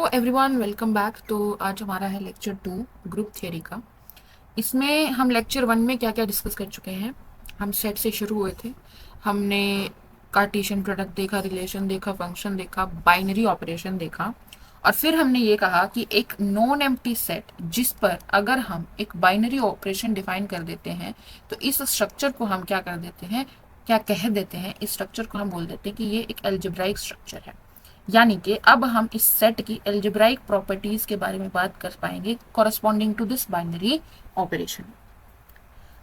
Everyone, welcome back. तो आज हमारा है लेक्चर 2 ग्रुप थियरी का। इसमें हम लेक्चर 1 में क्या क्या डिस्कस कर चुके हैं। हम सेट से शुरू हुए थे। हमने कार्टेशियन प्रोडक्ट देखा, रिलेशन देखा, फंक्शन देखा, बाइनरी ऑपरेशन देखा, और फिर हमने ये कहा कि एक नॉन एम्प्टी सेट जिस पर अगर हम एक बाइनरी ऑपरेशन डिफाइन कर देते हैं तो इस स्ट्रक्चर को हम क्या कर देते हैं, क्या कह देते हैं, इस स्ट्रक्चर को हम बोल देते हैं कि ये एक एल्जेब्राइक स्ट्रक्चर है। यानी कि अब हम इस सेट की एल्जेब्राइक प्रॉपर्टीज के बारे में बात कर पाएंगे corresponding to this binary operation.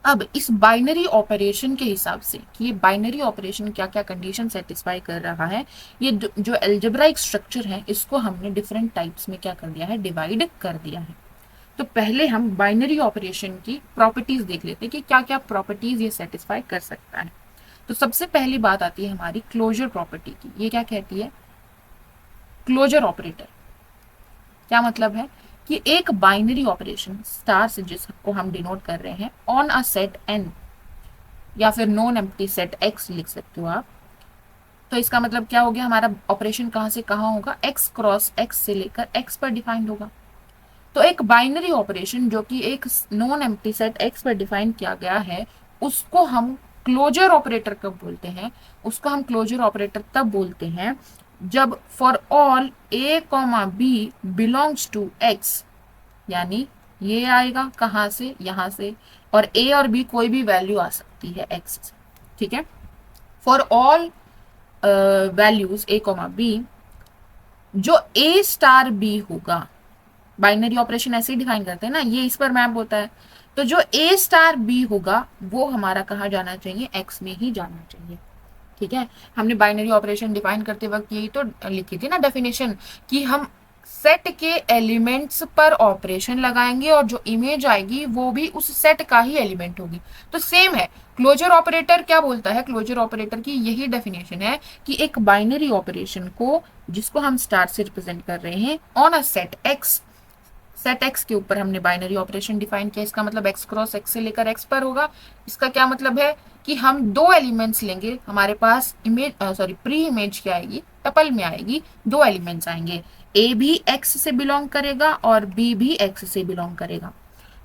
अब इस बाइनरी ऑपरेशन के हिसाब से कि ये बाइनरी ऑपरेशन क्या क्या कंडीशन सेटिस्फाई कर रहा है, ये जो एल्जेब्राइक स्ट्रक्चर है इसको हमने डिफरेंट टाइप्स में क्या कर दिया है, डिवाइड कर दिया है। तो पहले हम बाइनरी ऑपरेशन की प्रॉपर्टीज देख लेते हैं कि क्या क्या प्रॉपर्टीज ये सेटिस्फाई कर सकता है। तो सबसे पहली बात आती है हमारी क्लोजर प्रॉपर्टी की। ये क्या कहती है, क्लोजर ऑपरेटर। क्या मतलब है कि एक बाइनरी ऑपरेशन स्टार से जिसको हम डिनोट कर रहे हैं ऑन अ सेट एन या फिर नॉन एम्प्टी सेट एक्स लिख सकते हो आप। तो इसका मतलब क्या हो गया, हमारा ऑपरेशन कहां से कहां होगा, एक्स क्रॉस एक्स से लेकर एक्स पर डिफाइंड होगा। तो एक बाइनरी ऑपरेशन जो कि एक नॉन एम्प्टी सेट एक्स पर डिफाइन किया गया है उसको हम क्लोजर ऑपरेटर कब बोलते हैं, उसको हम क्लोजर ऑपरेटर तब बोलते हैं जब for all a comma b belongs to x, यानी ये आएगा कहां से, यहां से, और ए और बी कोई भी वैल्यू आ सकती है एक्स से। ठीक है, for all values a comma b, जो ए स्टार बी होगा, बाइनरी ऑपरेशन ऐसे ही डिफाइन करते हैं ना, ये इस पर मैप होता है। तो जो ए स्टार बी होगा वो हमारा कहाँ जाना चाहिए, एक्स में ही जाना चाहिए। ठीक है, हमने बाइनरी ऑपरेशन डिफाइन करते वक्त यही तो लिखी थी ना डेफिनेशन, कि हम सेट के एलिमेंट्स पर ऑपरेशन लगाएंगे और जो इमेज आएगी वो भी उस सेट का ही एलिमेंट होगी। तो सेम है, क्लोजर ऑपरेटर क्या बोलता है, क्लोजर ऑपरेटर की यही डेफिनेशन है कि एक बाइनरी ऑपरेशन को जिसको हम स्टार से रिप्रेजेंट कर रहे हैं on a set x, set x के ऊपर हमने बाइनरी ऑपरेशन डिफाइन किया। इसका मतलब एक्स क्रॉस एक्स से लेकर एक्स पर होगा। इसका क्या मतलब है कि हम दो एलिमेंट्स लेंगे, हमारे पास इमेज प्री इमेज क्या आएगी, टपल में आएगी, दो एलिमेंट्स आएंगे, ए भी एक्स से बिलोंग करेगा और बी भी एक्स से बिलोंग करेगा।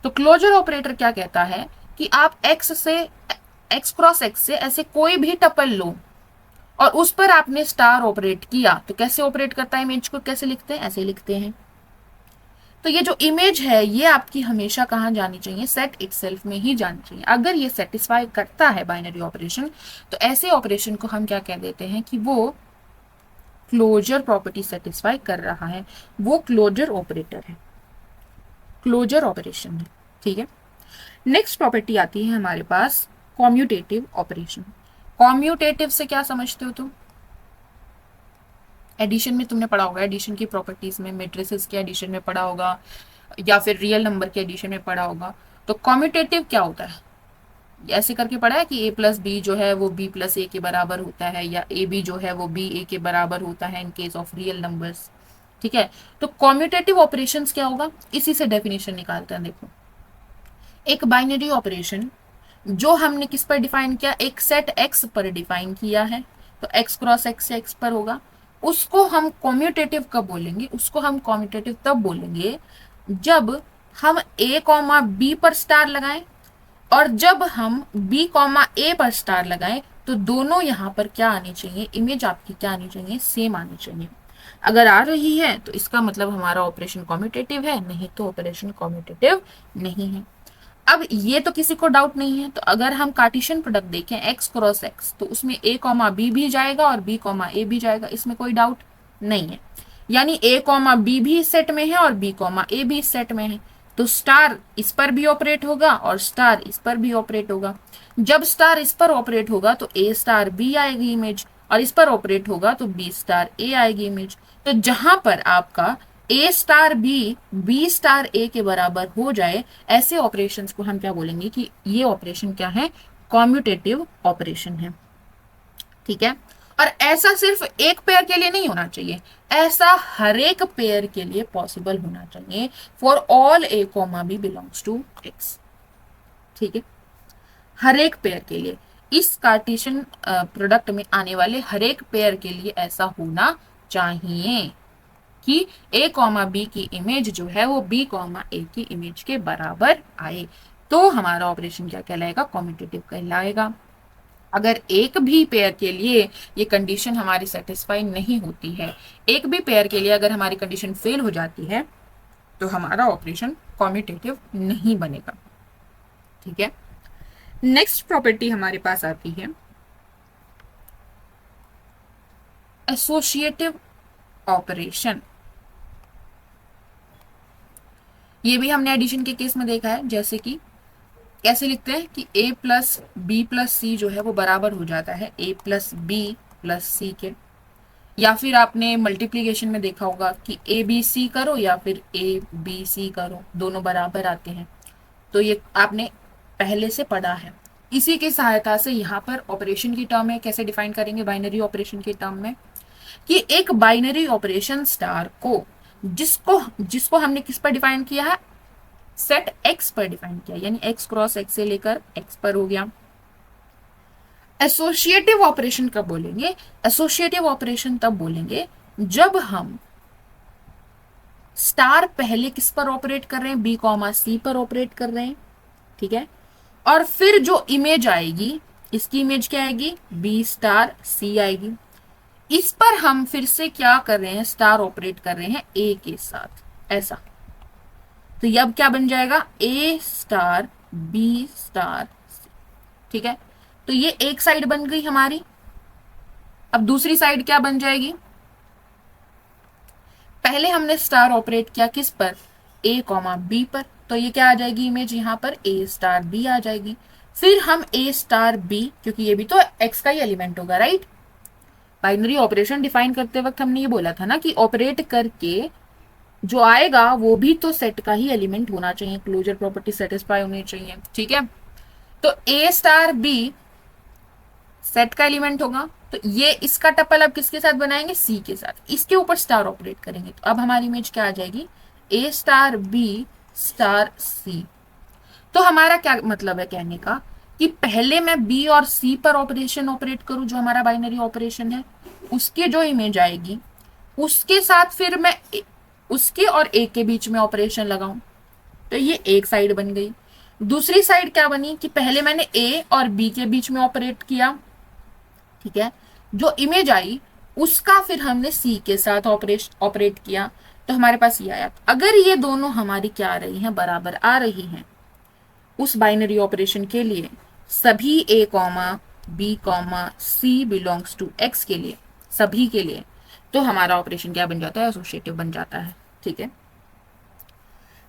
तो क्लोजर ऑपरेटर क्या कहता है कि आप एक्स क्रॉस एक्स से ऐसे कोई भी टपल लो और उस पर आपने स्टार ऑपरेट किया तो कैसे ऑपरेट करता है, इमेज को कैसे लिखते हैं, ऐसे लिखते हैं। तो ये जो इमेज है ये आपकी हमेशा कहाँ जानी चाहिए, सेट इटसेल्फ में ही जानी चाहिए। अगर ये सेटिस्फाई करता है बाइनरी ऑपरेशन तो ऐसे ऑपरेशन को हम क्या कह देते हैं कि वो क्लोजर प्रॉपर्टी सेटिस्फाई कर रहा है, वो क्लोजर ऑपरेटर है, क्लोजर ऑपरेशन है। ठीक है, नेक्स्ट प्रॉपर्टी आती है हमारे पास कॉम्यूटेटिव ऑपरेशन। कॉम्यूटेटिव से क्या समझते हो तुम, एडिशन में तुमने पढ़ा होगा, एडिशन की प्रॉपर्टीज में मेट्रिसेस के एडिशन में पढ़ा होगा या फिर रियल नंबर के एडिशन में पढ़ा होगा। तो कॉम्यूटेटिव क्या होता है, ऐसे करके पढ़ा है कि a प्लस बी जो है वो b प्लस ए के बराबर होता है, या ए बी जो है वो b a के बराबर होता है in case of real numbers. ठीक है, तो कॉम्यूटेटिव ऑपरेशंस क्या होगा, इसी से डेफिनेशन निकालते हैं। देखो, एक बाइनरी ऑपरेशन जो हमने किस पर डिफाइन किया, एक सेट एक्स पर डिफाइन किया है, तो एक्स क्रॉस एक्स से एक्स पर होगा, उसको हम कॉम्यूटेटिव कब बोलेंगे, उसको हम कॉम्यूटेटिव तब बोलेंगे जब हम a कॉमा बी पर स्टार लगाएं और जब हम b कॉमा ए पर स्टार लगाएं तो दोनों यहाँ पर क्या आनी चाहिए, इमेज आपकी क्या आनी चाहिए, सेम आनी चाहिए। अगर आ रही है तो इसका मतलब हमारा ऑपरेशन कॉम्यूटेटिव है, नहीं तो ऑपरेशन कॉम्यूटेटिव नहीं है। अब ये तो किसी को डाउट नहीं है, तो अगर हम कार्टेशियन प्रोडक्ट देखें एक्स क्रॉस एक्स तो उसमें a कॉमा बी भी जाएगा और b कॉमा ए भी जाएगा, इसमें कोई डाउट नहीं है। यानी a कॉमा बी भी इस सेट में है और b कॉमा ए भी इस सेट में है, तो स्टार इस पर भी ऑपरेट होगा और स्टार इस पर भी ऑपरेट होगा। जब स्टार इस पर ऑपरेट होगा तो a स्टार b आएगी इमेज, और इस पर ऑपरेट होगा तो b स्टार a आएगी इमेज। तो जहां पर आपका ए स्टार बी स्टार ए के बराबर हो जाए, ऐसे ऑपरेशंस को हम क्या बोलेंगे कि ये ऑपरेशन क्या है, कॉम्यूटेटिव ऑपरेशन है। ठीक है, और ऐसा सिर्फ एक पेयर के लिए नहीं होना चाहिए, ऐसा हर एक पेयर के लिए पॉसिबल होना चाहिए, for all a comma b belongs to x. ठीक है, हर एक पेयर के लिए, इस कार्टेशियन प्रोडक्ट में आने वाले हर एक पेयर के लिए ऐसा होना चाहिए कि a कॉमा बी की इमेज जो है वो b कॉमा a की इमेज के बराबर आए, तो हमारा ऑपरेशन क्या कहलाएगा, कॉम्यूटेटिव कहलाएगा। अगर एक भी पेयर के लिए ये कंडीशन हमारी सेटिस्फाई नहीं होती है, एक भी पेयर के लिए अगर हमारी कंडीशन फेल हो जाती है, तो हमारा ऑपरेशन कॉम्यूटेटिव नहीं बनेगा। ठीक है, नेक्स्ट प्रॉपर्टी हमारे पास आती है एसोसिएटिव ऑपरेशन। ये भी हमने एडिशन के केस में देखा है, जैसे कि कैसे लिखते हैं कि a प्लस बी प्लस सी जो है वो बराबर हो जाता है a प्लस बी प्लस सी के, या फिर आपने मल्टीप्लीकेशन में देखा होगा कि ए बी सी करो या फिर ए बी सी करो, दोनों बराबर आते हैं। तो ये आपने पहले से पढ़ा है। इसी की सहायता से यहाँ पर ऑपरेशन की टर्म में कैसे डिफाइन करेंगे, बाइनरी ऑपरेशन की टर्म में, कि एक बाइनरी ऑपरेशन स्टार को जिसको जिसको हमने किस पर डिफाइन किया है, सेट एक्स पर डिफाइन किया, यानी एक्स क्रॉस एक्स से लेकर एक्स पर हो गया। एसोसिएटिव ऑपरेशन कब बोलेंगे, एसोसिएटिव ऑपरेशन तब बोलेंगे जब हम स्टार पहले किस पर ऑपरेट कर रहे हैं, बी कॉमा सी पर ऑपरेट कर रहे हैं। ठीक है, और फिर जो इमेज आएगी, इसकी इमेज क्या आएगी, बी स्टार सी आएगी। इस पर हम फिर से क्या कर रहे हैं, स्टार ऑपरेट कर रहे हैं ए के साथ, ऐसा। तो ये अब क्या बन जाएगा, ए स्टार बी स्टार सी। ठीक है, तो ये एक साइड बन गई हमारी। अब दूसरी साइड क्या बन जाएगी, पहले हमने स्टार ऑपरेट किया किस पर, ए कॉमा बी पर, तो ये क्या आ जाएगी इमेज, यहां पर ए स्टार बी आ जाएगी। फिर हम ए स्टार बी, क्योंकि ये भी तो एक्स का ही एलिमेंट होगा, राइट। बाइनरी ऑपरेशन डिफाइन करते वक्त हमने ये बोला था ना कि ऑपरेट करके जो आएगा वो भी तो सेट का ही एलिमेंट होना चाहिए, क्लोजर प्रॉपर्टी सेटिस्फाई होनी चाहिए। ठीक है, तो ए स्टार बी सेट का एलिमेंट होगा, तो ये इसका टपल अब किसके साथ बनाएंगे, सी के साथ, इसके ऊपर स्टार ऑपरेट करेंगे। तो अब हमारी इमेज क्या आ जाएगी, ए स्टार बी स्टार सी। तो हमारा क्या मतलब है कहने का, कि पहले मैं बी और सी पर ऑपरेशन ऑपरेट करूं, जो हमारा बाइनरी ऑपरेशन है, उसके जो इमेज आएगी उसके साथ फिर मैं उसके और ए के बीच में ऑपरेशन लगाऊं, तो ये एक साइड बन गई। दूसरी साइड क्या बनी, कि पहले मैंने ए और बी के बीच में ऑपरेट किया, ठीक है, जो इमेज आई उसका फिर हमने सी के साथ ऑपरेट किया, तो हमारे पास ये आया। अगर ये दोनों हमारी क्या आ रही हैं, बराबर आ रही हैं, उस बाइनरी ऑपरेशन के लिए सभी A comma B comma C belongs to x के लिए, सभी के लिए, तो हमारा ऑपरेशन क्या बन जाता है, एसोसिएटिव बन जाता है। ठीक है,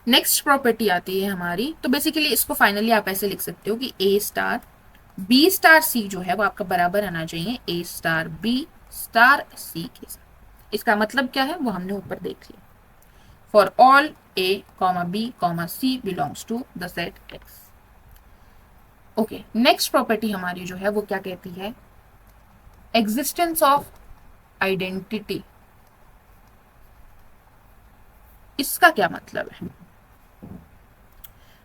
नेक्स्ट प्रॉपर्टी आती है हमारी, तो बेसिकली इसको फाइनली आप ऐसे लिख सकते हो कि a star b star c जो है वो आपका बराबर आना चाहिए ए स्टार बी स्टार सी के साथ। इसका मतलब क्या है वो हमने ऊपर देख लिया, for all a comma B comma C belongs to the set x. Okay, next property हमारी जो है वो क्या कहती है, एग्जिस्टेंस ऑफ आइडेंटिटी। इसका क्या मतलब है,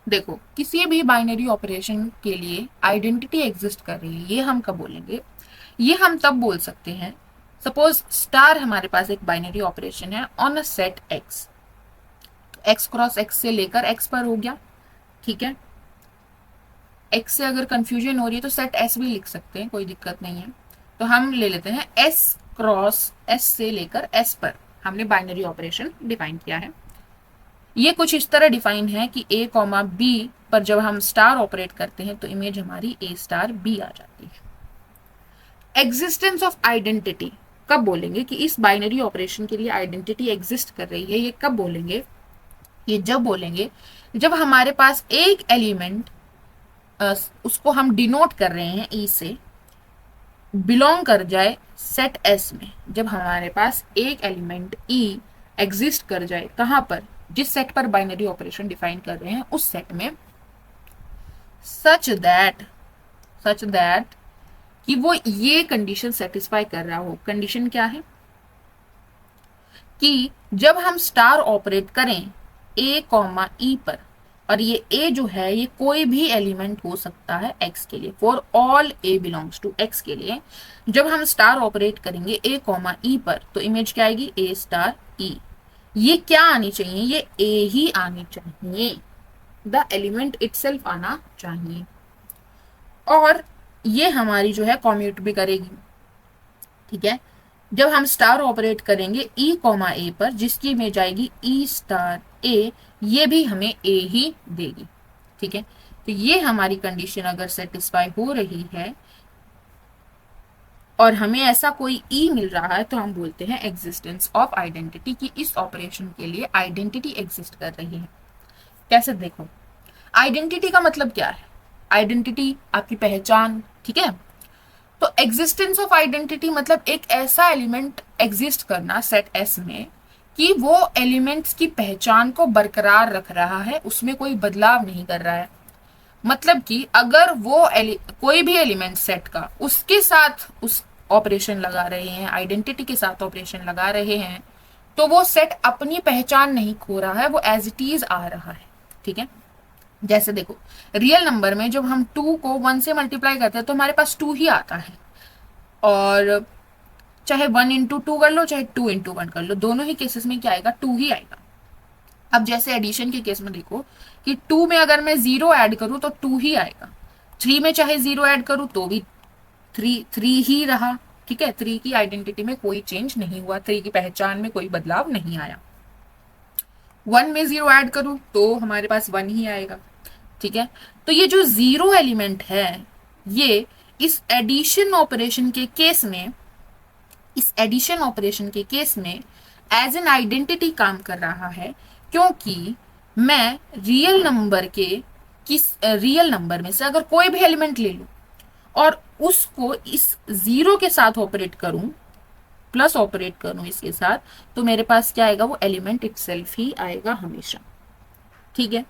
देखो किसी भी बाइनरी ऑपरेशन के लिए आइडेंटिटी एग्जिस्ट कर रही है, ये हम कब बोलेंगे, ये हम तब बोल सकते हैं, सपोज स्टार हमारे पास एक बाइनरी ऑपरेशन है on a set x, x cross x से लेकर एक्स पर हो गया। ठीक है, एक्स से अगर कंफ्यूजन हो रही है तो सेट एस भी लिख सकते हैं, कोई दिक्कत नहीं है। तो हम ले लेते हैं एस क्रॉस एस से लेकर एस पर हमने बाइनरी ऑपरेशन डिफाइन किया है। ये कुछ इस तरह डिफाइन है कि ए कॉमा बी पर जब हम स्टार ऑपरेट करते हैं तो इमेज हमारी ए स्टार बी आ जाती है। एग्जिस्टेंस ऑफ आइडेंटिटी कब बोलेंगे कि इस बाइनरी ऑपरेशन के लिए आइडेंटिटी एग्जिस्ट कर रही है, ये कब बोलेंगे, ये जब बोलेंगे जब हमारे पास एक एलिमेंट उसको हम डिनोट कर रहे हैं ई से, बिलोंग कर जाए सेट एस में। जब हमारे पास एक एलिमेंट ई एग्जिस्ट कर जाए, कहां पर, जिस सेट पर बाइनरी ऑपरेशन डिफाइन कर रहे हैं उस सेट में, सच दैट कि वो ये कंडीशन सेटिस्फाई कर रहा हो। कंडीशन क्या है कि जब हम स्टार ऑपरेट करें ए कॉमा ई पर, और ये ए जो है ये कोई भी एलिमेंट हो सकता है एक्स के लिए, for all a belongs to x के लिए, जब हम स्टार ऑपरेट करेंगे ए कॉमा ई पर तो इमेज क्या आएगी, ए स्टार ई। ये क्या आनी चाहिए, ये ए ही आनी चाहिए, द एलिमेंट इटसेल्फ आना चाहिए। और ये हमारी जो है कॉम्यूट भी करेगी, ठीक है। जब हम स्टार ऑपरेट करेंगे ई कॉमा ए पर, जिसकी में जाएगी ई स्टार ए, ये भी हमें ए ही देगी, ठीक है। तो ये हमारी कंडीशन अगर सेटिस्फाई हो रही है और हमें ऐसा कोई ई मिल रहा है, तो हम बोलते हैं एग्जिस्टेंस ऑफ आइडेंटिटी, कि इस ऑपरेशन के लिए आइडेंटिटी एग्जिस्ट कर रही है। कैसे, देखो आइडेंटिटी का मतलब क्या है, आइडेंटिटी आपकी पहचान, ठीक है। तो एग्जिस्टेंस ऑफ आइडेंटिटी मतलब एक ऐसा एलिमेंट एग्जिस्ट करना सेट एस में कि वो एलिमेंट्स की पहचान को बरकरार रख रहा है, उसमें कोई बदलाव नहीं कर रहा है। मतलब कि अगर वो कोई भी एलिमेंट सेट का उसके साथ उस ऑपरेशन लगा रहे हैं, आइडेंटिटी के साथ ऑपरेशन लगा रहे हैं, तो वो सेट अपनी पहचान नहीं खो रहा है, वो एज इट इज आ रहा है, ठीक है। जैसे देखो रियल नंबर में जब हम 2 को 1 से मल्टीप्लाई करते हैं तो हमारे पास 2 ही आता है, और चाहे 1 इंटू 2 कर लो, चाहे 2 इंटू 1 कर लो, दोनों ही केसेस में क्या आएगा, 2 ही आएगा। अब जैसे एडिशन के केस में देखो कि 2 में अगर मैं 0 ऐड करूं तो 2 ही आएगा, 3 में चाहे 0 ऐड करूं तो भी 3 ही रहा, ठीक है। 3 की आइडेंटिटी में कोई चेंज नहीं हुआ, 3 की पहचान में कोई बदलाव नहीं आया। 1 में 0 ऐड करूं तो हमारे पास 1 ही आएगा, ठीक है। तो ये जो 0 एलिमेंट है, ये इस एडिशन ऑपरेशन के केस में, इस एडिशन ऑपरेशन के केस में एज एन आइडेंटिटी काम कर रहा है, क्योंकि मैं रियल नंबर के रियल नंबर में से अगर कोई भी एलिमेंट ले लूं और उसको इस 0 के साथ ऑपरेट करूं, प्लस ऑपरेट करूं इसके साथ, तो मेरे पास क्या आएगा, वो एलिमेंट इटसेल्फ ही आएगा हमेशा, ठीक है।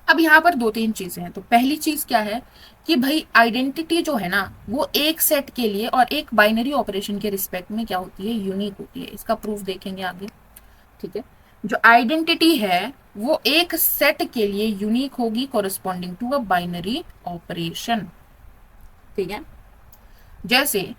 अब यहाँ पर 2-3 चीजें हैं। तो पहली चीज क्या है कि भाई आइडेंटिटी जो है ना, वो एक सेट के लिए और एक बाइनरी ऑपरेशन के रिस्पेक्ट में क्या होती है, यूनिक होती है। इसका प्रूफ देखेंगे आगे, ठीक है। जो आइडेंटिटी है वो एक सेट के लिए यूनिक होगी corresponding to a binary operation, ठीक है। जैसे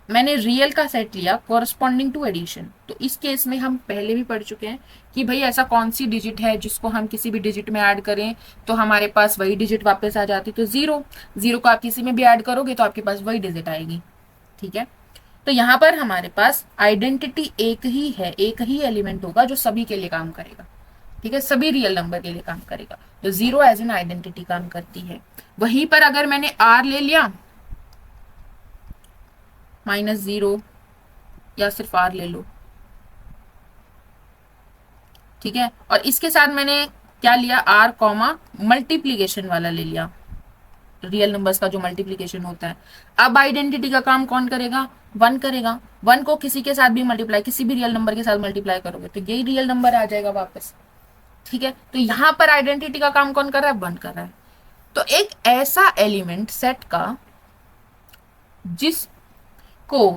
मैंने रियल का सेट लिया कोरस्पॉन्डिंग टू एडिशन, तो इस केस में हम पहले भी पढ़ चुके हैं कि भाई ऐसा कौन सी डिजिट है जिसको हम किसी भी डिजिट में ऐड करें तो हमारे पास वही डिजिट वापस आ जाती, तो 0, 0 को आप किसी में भी ऐड करोगे तो आपके पास वही डिजिट आएगी, ठीक है। तो यहाँ पर हमारे पास आइडेंटिटी एक ही है, एक ही एलिमेंट होगा जो सभी के लिए काम करेगा, ठीक है, सभी रियल नंबर के लिए काम करेगा। तो 0 एज एन आइडेंटिटी काम करती है। वहीं पर अगर मैंने आर ले लिया, -0 या सिर्फ आर ले लो, ठीक है। और इसके साथ मैंने क्या लिया, आर कॉमा मल्टीप्लीकेशन वाला ले लिया, रियल नंबर्स का जो मल्टीप्लीकेशन होता है। अब आइडेंटिटी का काम कौन करेगा, 1 करेगा। 1 को किसी के साथ भी मल्टीप्लाई, किसी भी रियल नंबर के साथ मल्टीप्लाई करोगे तो यही रियल नंबर आ जाएगा वापस, ठीक है। तो यहां पर आइडेंटिटी का काम कौन कर रहा है, 1 कर रहा है। तो एक ऐसा एलिमेंट सेट का जिसको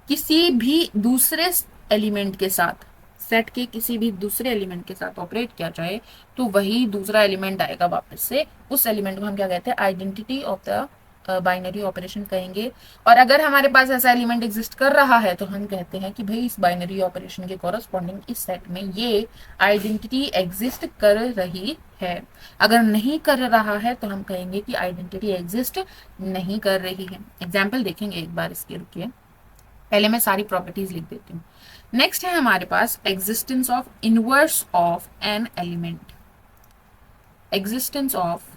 किसी भी दूसरे एलिमेंट के साथ, सेट के किसी भी दूसरे एलिमेंट के साथ ऑपरेट किया जाए तो वही दूसरा एलिमेंट आएगा वापस से, उस एलिमेंट को हम क्या कहते हैं, identity of the binary operation कहेंगे। और अगर हमारे पास ऐसा एलिमेंट एग्जिस्ट कर रहा है तो हम कहते हैं कि भाई इस बाइनरी ऑपरेशन के कॉरस्पॉन्डिंग इस सेट में ये आइडेंटिटी एग्जिस्ट कर रही है। अगर नहीं कर रहा है तो हम कहेंगे कि आइडेंटिटी एग्जिस्ट नहीं कर रही है। एग्जाम्पल देखेंगे एक बार इसके, रुकिए पहले मैं सारी प्रॉपर्टीज लिख देती हूँ। नेक्स्ट है हमारे पास existence of inverse of an element, existence of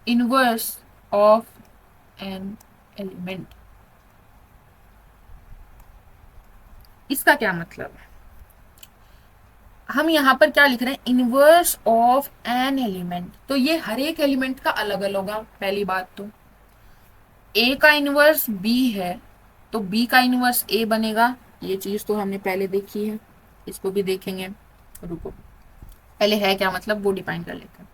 inverse of an element. इसका क्या मतलब है, हम यहां पर क्या लिख रहे हैं, इनवर्स ऑफ एन एलिमेंट। तो ये हर एक एलिमेंट का अलग अलग होगा। पहली बात तो ए का इनवर्स बी है तो बी का इनवर्स ए बनेगा, ये चीज तो हमने पहले देखी है, इसको भी देखेंगे। रुको पहले है क्या मतलब वो डिफाइन कर लेते हैं।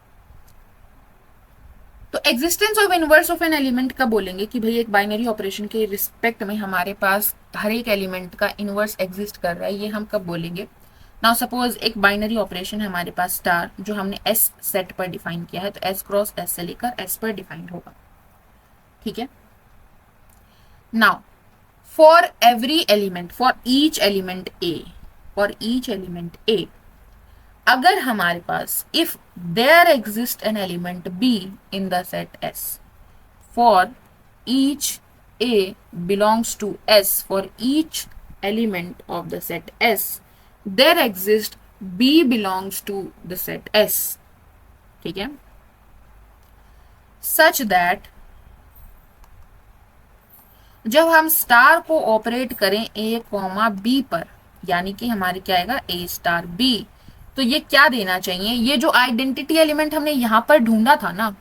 तो existence of inverse of an element का बोलेंगे कि भाई एक बाइनरी ऑपरेशन के रिस्पेक्ट में हमारे पास हर एक एलिमेंट का इनवर्स एग्जिस्ट कर रहा है, ये हम कब बोलेंगे। नाउ सपोज एक बाइनरी ऑपरेशन है हमारे पास स्टार, जो हमने एस सेट पर डिफाइन किया है, तो एस क्रॉस एस से लेकर एस पर डिफाइंड होगा, ठीक है। Now for every element, for each element a, for each element a, अगर हमारे पास if there exists an element b in the set S, for each a belongs to S, for each element of the set S there exists b belongs to the set S, ठीक है, such that जब हम star को operate करें ए comma B पर, यानी कि हमारे क्या आएगा ए स्टार बी, तो ये क्या देना चाहिए, ये जो आइडेंटिटी एलिमेंट हमने यहां पर ढूंढा था ना,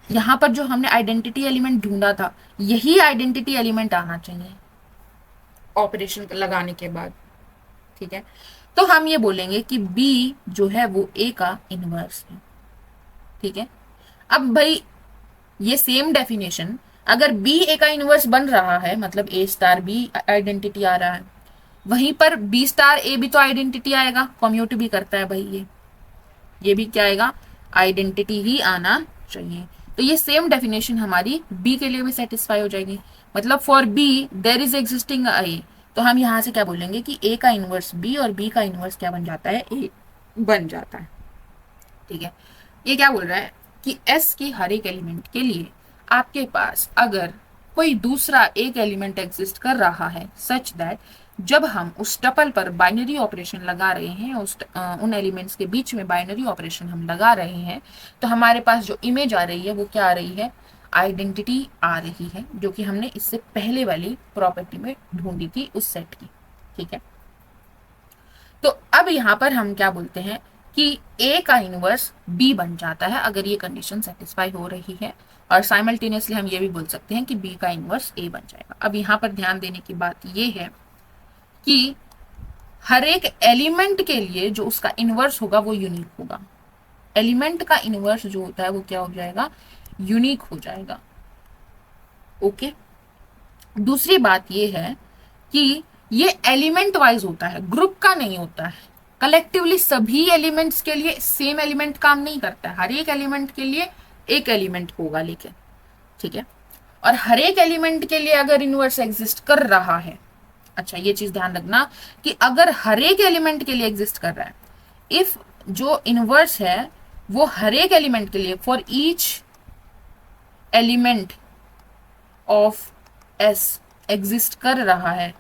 यहां पर जो हमने आइडेंटिटी एलिमेंट ढूंढा था यही आइडेंटिटी एलिमेंट आना चाहिए ऑपरेशन लगाने के बाद, ठीक है। तो हम ये बोलेंगे कि बी जो है वो ए का इनवर्स है, ठीक है। अब भाई ये सेम डेफिनेशन अगर बी ए का इनवर्स बन रहा है, मतलब ए स्टार बी आइडेंटिटी आ रहा है, वहीं पर बी स्टार ए भी तो आइडेंटिटी आएगा, कम्यूट भी करता है भाई, ये भी क्या आएगा, आइडेंटिटी ही आना चाहिए। तो ये सेम डेफिनेशन हमारी बी के लिए भी सेटिस्फाई हो जाएगी, मतलब for B there is existing A, तो हम यहां से क्या बोलेंगे कि ए का इनवर्स बी और बी का इनवर्स क्या बन जाता है, ए बन जाता है, ठीक है। ये क्या बोल रहा है कि एस के हर एक एलिमेंट के लिए आपके पास अगर कोई दूसरा एक एलिमेंट एग्जिस्ट कर रहा है सच दैट जब हम उस टपल पर बाइनरी ऑपरेशन लगा रहे हैं, उन एलिमेंट्स के बीच में बाइनरी ऑपरेशन हम लगा रहे हैं, तो हमारे पास जो इमेज आ रही है वो क्या आ रही है, आइडेंटिटी आ रही है, जो कि हमने इससे पहले वाली प्रॉपर्टी में ढूंढी थी उस सेट की, ठीक है। तो अब यहां पर हम क्या बोलते हैं कि ए का इनवर्स बी बन जाता है अगर ये कंडीशन सेटिस्फाई हो रही है, और साइमल्टेनियसली हम ये भी बोल सकते हैं कि बी का इनवर्स ए बन जाएगा। अब यहां पर ध्यान देने की बात ये है कि हर एक एलिमेंट के लिए जो उसका इनवर्स होगा वो यूनिक होगा, एलिमेंट का इनवर्स जो होता है वो क्या हो जाएगा, यूनिक हो जाएगा, ओके। दूसरी बात ये है कि ये एलिमेंट वाइज होता है, ग्रुप का नहीं होता है, कलेक्टिवली सभी एलिमेंट्स के लिए सेम एलिमेंट काम नहीं करता है, हर एक एलिमेंट के लिए एक एलिमेंट होगा लेकिन, ठीक है। और हर एक एलिमेंट के लिए अगर इनवर्स एग्जिस्ट कर रहा है, अच्छा ये चीज ध्यान रखना कि अगर हर एक एलिमेंट के लिए एग्जिस्ट कर रहा है, इफ जो इनवर्स है वो हर एक एलिमेंट के लिए for each element of S exist कर रहा है,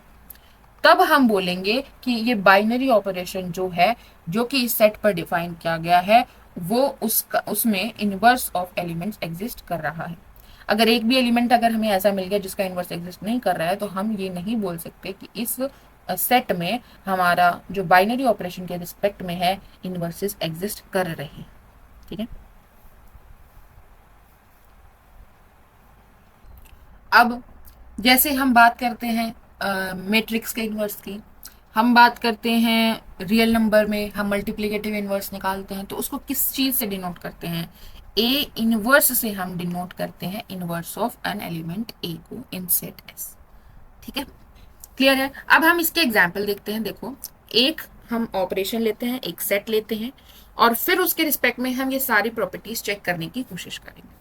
तब हम बोलेंगे कि ये बाइनरी ऑपरेशन जो है, जो कि इस सेट पर डिफाइन किया गया है, वो उसमें इनवर्स ऑफ एलिमेंट्स एग्जिस्ट कर रहा है। अगर एक भी एलिमेंट अगर हमें ऐसा मिल गया जिसका इनवर्स एग्जिस्ट नहीं कर रहा है, तो हम ये नहीं बोल सकते कि इस सेट में हमारा जो बाइनरी ऑपरेशन के रिस्पेक्ट में है इनवर्सेस एग्जिस्ट कर रहे हैं, ठीक है। अब जैसे हम बात करते हैं मैट्रिक्स के इनवर्स की, हम बात करते हैं रियल नंबर में हम मल्टीप्लिकेटिव इनवर्स निकालते हैं, तो उसको किस चीज से डिनोट करते हैं, ए इनवर्स से हम डिनोट करते हैं इनवर्स ऑफ एन एलिमेंट ए को इन सेट एस, ठीक है, क्लियर है। अब हम इसके एग्जाम्पल देखते हैं, देखो एक हम ऑपरेशन लेते हैं, एक सेट लेते हैं, और फिर उसके रिस्पेक्ट में हम ये सारी प्रॉपर्टीज चेक करने की कोशिश करेंगे।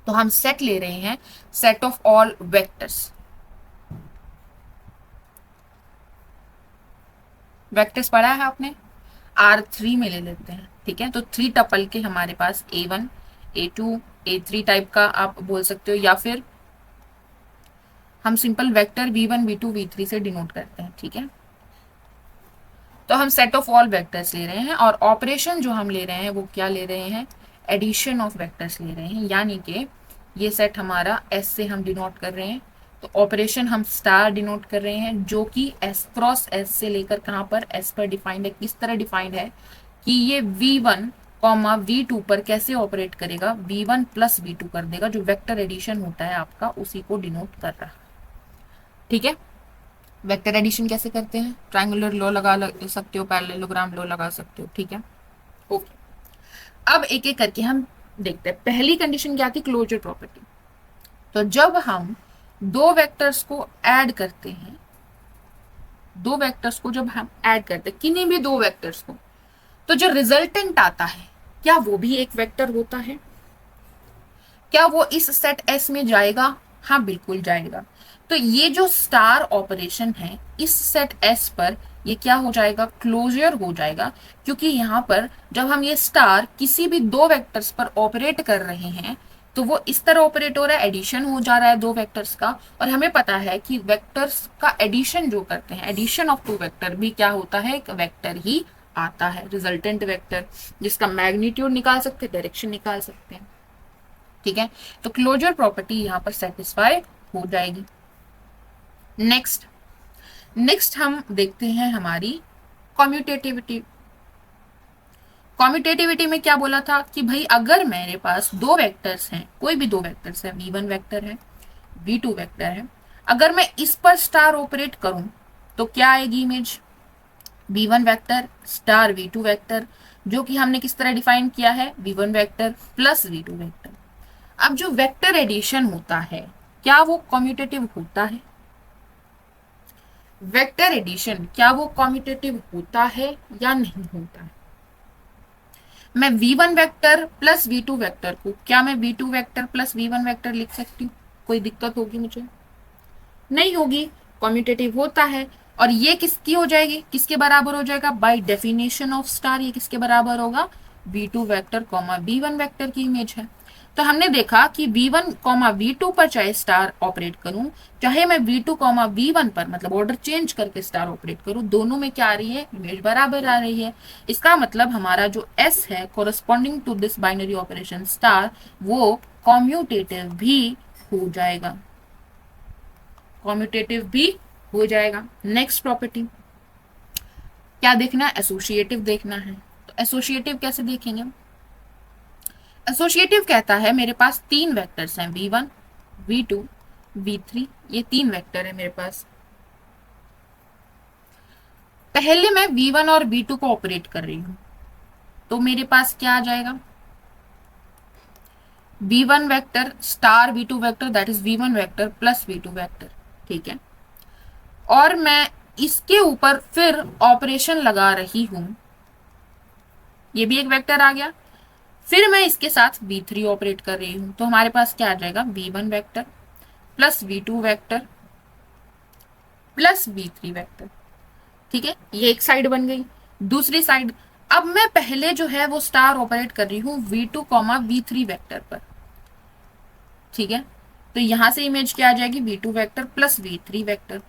तो हम सेट ले रहे हैं, set of all vectors, vectors पढ़ा है आपने, R3 में ले लेते हैं, ठीक है। तो 3 टपल के हमारे पास A1 A2 A3 टाइप का आप बोल सकते हो, या फिर हम simple vector V1 V2 V3 से डिनोट करते हैं, ठीक है। तो हम सेट ऑफ ऑल वेक्टर्स ले रहे हैं, और ऑपरेशन जो हम ले रहे हैं वो क्या ले रहे हैं, एडिशन ऑफ वेक्टर्स ले रहे हैं, यानी कि ये सेट हमारा S से हम डिनोट कर रहे हैं, तो ऑपरेशन हम स्टार डिनोट कर रहे हैं, जो कि S क्रॉस S से लेकर कहाँ पर S पर डिफाइंड है, किस तरह डिफाइंड है कि ये V1 कॉमा V2 पर कैसे ऑपरेट करेगा, V1 प्लस V2 कर देगा, जो वेक्टर एडिशन होता है आपका उसी को डिनोट कर रहा है, ठीक है। वेक्टर एडिशन कैसे करते हैं, ट्रायंगुलर लॉ लगा सकते हो, पैरेललोग्राम लॉ लगा सकते हो, ठीक है, ओके। अब एक एक करके हम देखते हैं। पहली कंडीशन क्या थी, क्लोजर प्रॉपर्टी। तो जब हम दो वेक्टर्स को ऐड करते हैं, दो वेक्टर्स को जब हम ऐड करते हैं, किन्हीं भी दो वेक्टर्स को, तो जो रिजल्टेंट आता है क्या वो भी एक वेक्टर होता है, क्या वो इस सेट एस में जाएगा, हाँ बिल्कुल जाएगा। तो ये जो स्टार ऑपरेशन है इस सेट एस पर, ये क्या हो जाएगा, क्लोजर हो जाएगा। क्योंकि यहाँ पर जब हम ये स्टार किसी भी दो वेक्टर्स पर ऑपरेट कर रहे हैं तो वो इस तरह ऑपरेट हो रहा है, एडिशन हो जा रहा है दो वेक्टर्स का। और हमें पता है कि वेक्टर्स का एडिशन जो करते हैं, एडिशन ऑफ टू वेक्टर भी क्या होता है, एक वेक्टर ही आता है, रिजल्टेंट वेक्टर, जिसका मैग्नीट्यूड निकाल सकते हैं, डायरेक्शन निकाल सकते हैं। ठीक है, तो क्लोजर प्रॉपर्टी यहां पर सेटिस्फाई हो जाएगी। नेक्स्ट नेक्स्ट हम देखते हैं हमारी कॉम्यूटेटिविटी। कॉम्यूटेटिविटी में क्या बोला था कि भाई अगर मेरे पास दो वेक्टर्स हैं, कोई भी दो वेक्टर्स है, v1 वेक्टर है, v2 वेक्टर है, अगर मैं इस पर स्टार ऑपरेट करूं तो क्या आएगी image, v1 vector star v2 vector, जो कि हमने किस तरह डिफाइन किया है, v1 vector plus v2 vector. अब जो वेक्टर एडिशन होता है क्या वो कॉम्यूटेटिव होता है, वेक्टर एडिशन क्या वो कॉम्यूटेटिव होता है या नहीं होता है। मैं v1 vector plus v2 vector को, क्या मैं v2 vector plus v1 vector लिख सकती हूँ, कोई दिक्कत होगी मुझे, नहीं होगी, कॉम्यूटेटिव होता है। और ये किसकी हो जाएगी, किसके बराबर हो जाएगा, बाय डेफिनेशन ऑफ स्टार ये किसके बराबर होगा, v2 vector comma v1 vector की इमेज है। तो हमने देखा कि v1 कॉमा v2 पर चाहे स्टार ऑपरेट करूं, चाहे मैं v2 कॉमा v1 पर मतलब ऑर्डर चेंज करके स्टार ऑपरेट करूं, दोनों में क्या आ रही है, इमेज बराबर आ रही है। इसका मतलब हमारा जो s है corresponding to this binary operation star, वो कॉम्यूटेटिव भी हो जाएगा, कॉम्यूटेटिव भी हो जाएगा। नेक्स्ट प्रॉपर्टी क्या देखना है, एसोसिएटिव देखना है। तो एसोसिएटिव कैसे देखेंगे, एसोसिएटिव कहता है मेरे पास तीन वेक्टर्स हैं, v1 v2 v3, ये तीन वेक्टर है मेरे पास। पहले मैं v1 और v2 को ऑपरेट कर रही हूं तो मेरे पास क्या आ जाएगा, v1 vector star v2 vector, that is v1 vector plus v2 vector. ठीक है, और मैं इसके ऊपर फिर ऑपरेशन लगा रही हूं, ये भी एक वेक्टर आ गया। फिर मैं इसके साथ v3 ऑपरेट कर रही हूं तो हमारे पास क्या आ जाएगा, v1 vector plus v2 vector plus v3 vector. ठीक है, ये एक साइड बन गई। दूसरी साइड, अब मैं पहले जो है वो स्टार ऑपरेट कर रही हूं v2 कॉमा v3 वेक्टर पर। ठीक है, तो यहां से इमेज क्या आ जाएगी, v2 vector plus v3 vector.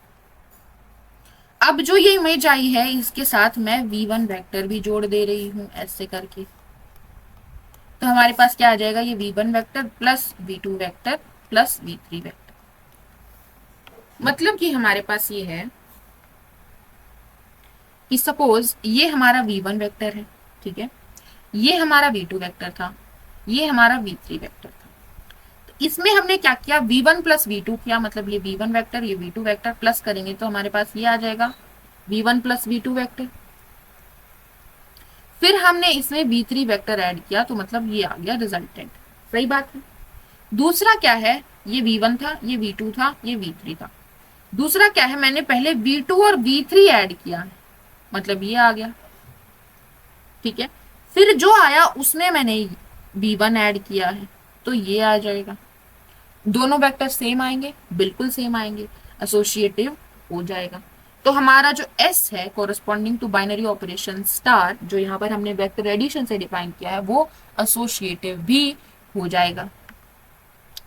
अब जो ये इमेज आई है इसके साथ मैं v1 वेक्टर भी जोड़ दे रही हूं ऐसे करके, तो हमारे पास क्या आ जाएगा, ये v1 vector plus v2 vector plus v3 vector. मतलब कि हमारे पास ये है कि सपोज ये हमारा v1 वेक्टर है, ठीक है, ये हमारा v2 वेक्टर था, ये हमारा v3 वेक्टर था। तो इसमें हमने क्या किया, v1 प्लस v2 किया, मतलब ये v1 वेक्टर ये v2 वेक्टर प्लस करेंगे तो हमारे पास ये आ जाएगा v1 प्लस v2 वेक्टर। फिर हमने इसमें v3 वेक्टर ऐड किया तो मतलब ये आ गया रिजल्टेंट। सही बात है। दूसरा क्या है, ये v1 था, ये v2 था, ये v3 था। दूसरा क्या है, मैंने पहले v2 और v3 ऐड किया है, मतलब ये आ गया। ठीक है, फिर जो आया उसमें मैंने v1 ऐड किया है तो ये आ जाएगा। दोनों वेक्टर सेम आएंगे, बिल्कुल सेम आएंगे, एसोसिएटिव हो जाएगा। तो हमारा जो s है corresponding to binary operation star, जो यहाँ पर हमने वेक्टर एडिशन से डिफाइन किया है, वो एसोसिएटिव भी हो जाएगा।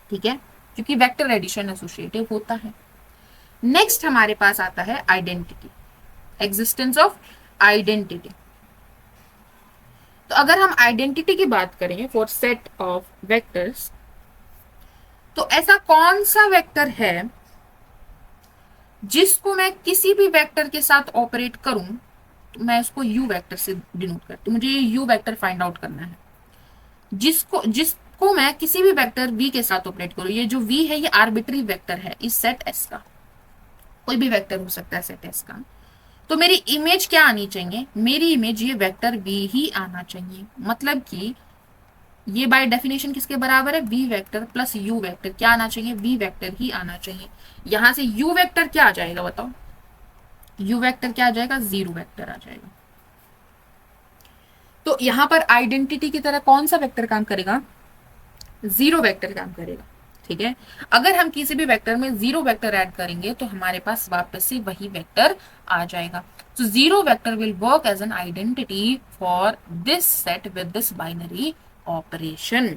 ठीक है, क्योंकि वेक्टर एडिशन एसोसिएटिव होता है। नेक्स्ट हमारे पास आता है आइडेंटिटी, एग्जिस्टेंस ऑफ आइडेंटिटी। तो अगर हम आइडेंटिटी की बात करें फॉर सेट ऑफ वेक्टर्स, तो ऐसा कौन सा वेक्टर है जिसको मैं किसी भी वेक्टर के साथ ऑपरेट करूं तो मैं इसको u वेक्टर से डिनोट करती हूँ। मुझे ये u वेक्टर फाइंड आउट करना है, जिसको मैं किसी भी वेक्टर v के साथ ऑपरेट करूं। ये जो v है ये आर्बिट्री वेक्टर है इस सेट s का, कोई भी वेक्टर हो सकता है सेट s का। तो मेरी इमेज क्या आनी चाहिए, मेरी इमेज ये वेक्टर v ही आना चाहिए। मतलब कि ये बाय डेफिनेशन किसके बराबर है, v vector plus u vector, क्या आना चाहिए, v वेक्टर ही आना चाहिए। यहां से u वेक्टर क्या आ जाएगा बताओ, u वेक्टर क्या आ जाएगा, 0 वेक्टर आ जाएगा। तो यहां पर आइडेंटिटी की तरह कौन सा वेक्टर काम करेगा, 0 वेक्टर काम करेगा। ठीक है। अगर हम किसी भी वेक्टर में जीरो वेक्टर ऐड करेंगे तो हमारे पास वापस से वही वेक्टर आ जाएगा। So zero vector will work as an identity for this set with this binary operation।